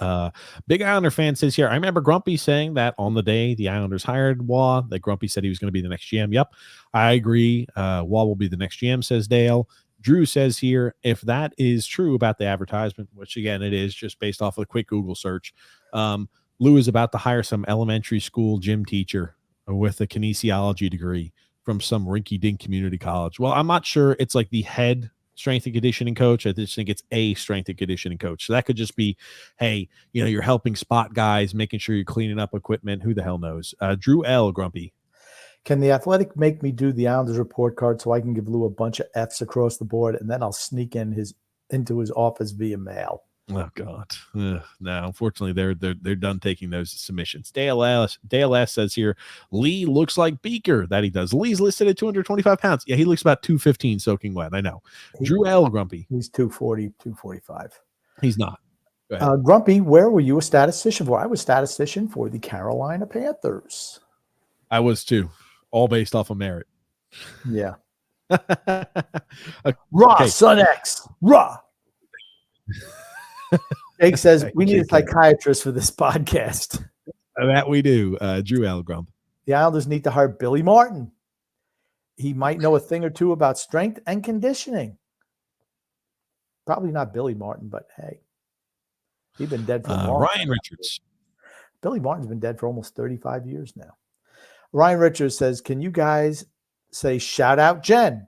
Big Islander fan says here, I remember Grumpy saying that on the day the Islanders hired Waugh, that Grumpy said he was going to be the next GM. Yep, I agree. Waugh will be the next GM, says Dale. Drew says here, if that is true about the advertisement, which again it is, just based off of a quick Google search, Lou is about to hire some elementary school gym teacher with a kinesiology degree from some rinky-dink community college. Well, I'm not sure it's like the head strength and conditioning coach. I just think it's a strength and conditioning coach. So that could just be, hey, you're helping spot guys, making sure you're cleaning up equipment. Who the hell knows? Drew L. Grumpy. Can the Athletic make me do the Islanders report card so I can give Lou a bunch of Fs across the board, and then I'll sneak into his office via mail? Oh God, no! Unfortunately, they're done taking those submissions. Dale S says here, Lee looks like Beaker. That he does. Lee's listed at 225 pounds. Yeah, he looks about 215 soaking wet. I know. Drew L. Grumpy. He's 240, 245. He's not. Grumpy, where were you a statistician for? I was statistician for the Carolina Panthers. I was too. All based off of merit. Yeah. Raw, okay. Son X. Raw. Jake says, we need a psychiatrist for this podcast. That we do. Drew L. Grump. The Islanders need to hire Billy Martin. He might know a thing or two about strength and conditioning. Probably not Billy Martin, but hey. He's been dead for a long Ryan time. Richards. Billy Martin's been dead for almost 35 years now. Ryan Richards says, can you guys say shout out Jen?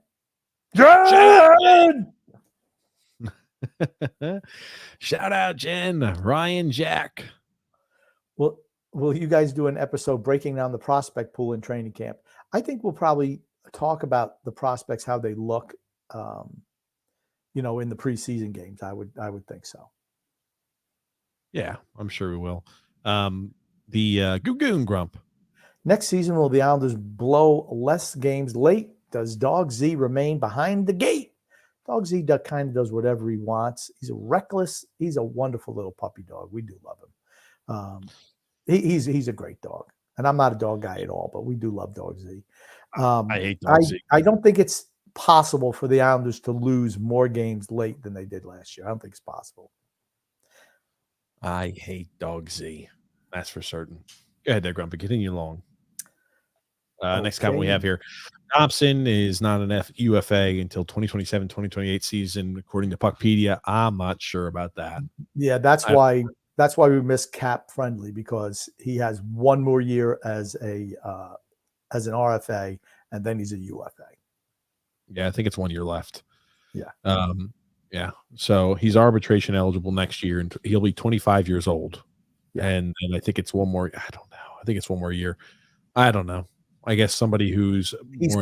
Jen! Shout out Jen, Ryan, Jack. Well, will you guys do an episode breaking down the prospect pool in training camp? I think we'll probably talk about the prospects, how they look, in the preseason games. I would think so. Yeah, I'm sure we will. The Goon Grump. Next season, will the Islanders blow less games late? Does Dog Z remain behind the gate? Dog Z kind of does whatever he wants. He's he's a wonderful little puppy dog. We do love him. He's a great dog. And I'm not a dog guy at all, but we do love Dog Z. I hate Dog Z. I don't think it's possible for the Islanders to lose more games late than they did last year. I don't think it's possible. I hate Dog Z. That's for certain. Go ahead there, Grumpy. Continue along. Next comment we have here. Thompson is not an UFA until 2027-2028 season, according to Puckpedia. I'm not sure about that. Yeah, that's why we miss cap friendly, because he has one more year as an RFA, and then he's a UFA. Yeah, I think it's 1 year left. Yeah. Yeah. So he's arbitration eligible next year, and he'll be 25 years old. Yeah. And I think it's one more. I don't know. I think it's one more year. I don't know. I guess somebody he's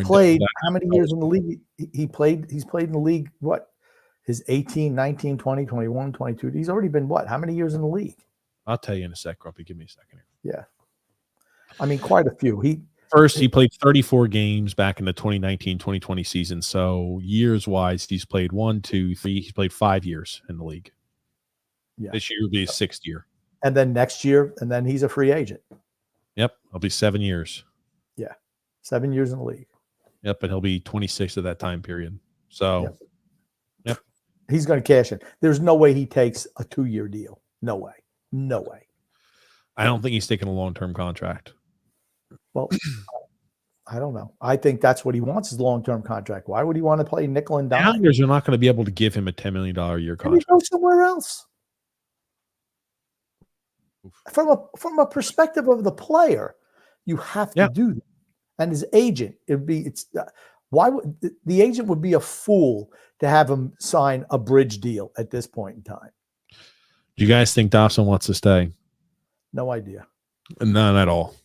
played how many years in the league? He's played in the league, what? His 18, 19, 20, 21, 22. He's already been what? How many years in the league? I'll tell you in a sec, Grumpy. Give me a second here. Yeah. I mean, quite a few. He played 34 games back in the 2019-2020 season. So years-wise, he's played 1, 2, 3. He's played 5 years in the league. Yeah. This year will be his 6th year. And then next year, and then he's a free agent. Yep. It'll be 7 years. Yeah. 7 years in the league. Yep. And he'll be 26 at that time period. So, yep. He's going to cash in. There's no way he takes a 2-year deal. No way. No way. I don't think he's taking a long-term contract. Well, I don't know. I think that's what he wants, is a long-term contract. Why would he want to play nickel and dime? Islanders are not going to be able to give him a $10 million a year contract. Go somewhere else. From a perspective of the player, you have to do that. And his agent, why would the agent would be a fool to have him sign a bridge deal at this point in time? Do you guys think Dawson wants to stay? No idea. None at all.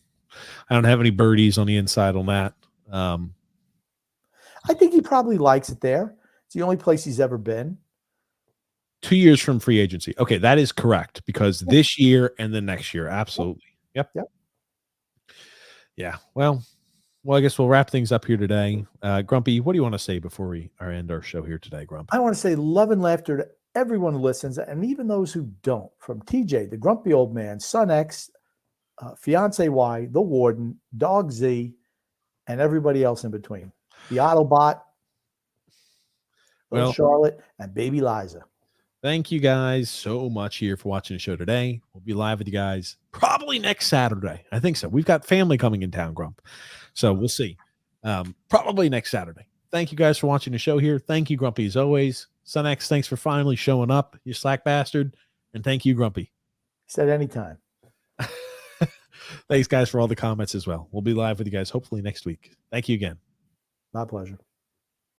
I don't have any birdies on the inside on that. I think he probably likes it there. It's the only place he's ever been. 2 years from free agency. Okay, that is correct, because this year and the next year. Absolutely. Yep. Yeah. Well, I guess we'll wrap things up here today. Grumpy, what do you want to say before we end our show here today, Grumpy? I want to say love and laughter to everyone who listens, and even those who don't. From TJ, the grumpy old man, Son X, Fiance Y, the Warden, Dog Z, and everybody else in between. The Autobot, Charlotte, and Baby Liza. Thank you guys so much here for watching the show today. We'll be live with you guys probably next Saturday. I think so. We've got family coming in town, Grump. So we'll see. Probably next Saturday. Thank you guys for watching the show here. Thank you, Grumpy, as always. Son X, thanks for finally showing up, you slack bastard. And thank you, Grumpy. Said anytime. Thanks, guys, for all the comments as well. We'll be live with you guys hopefully next week. Thank you again. My pleasure.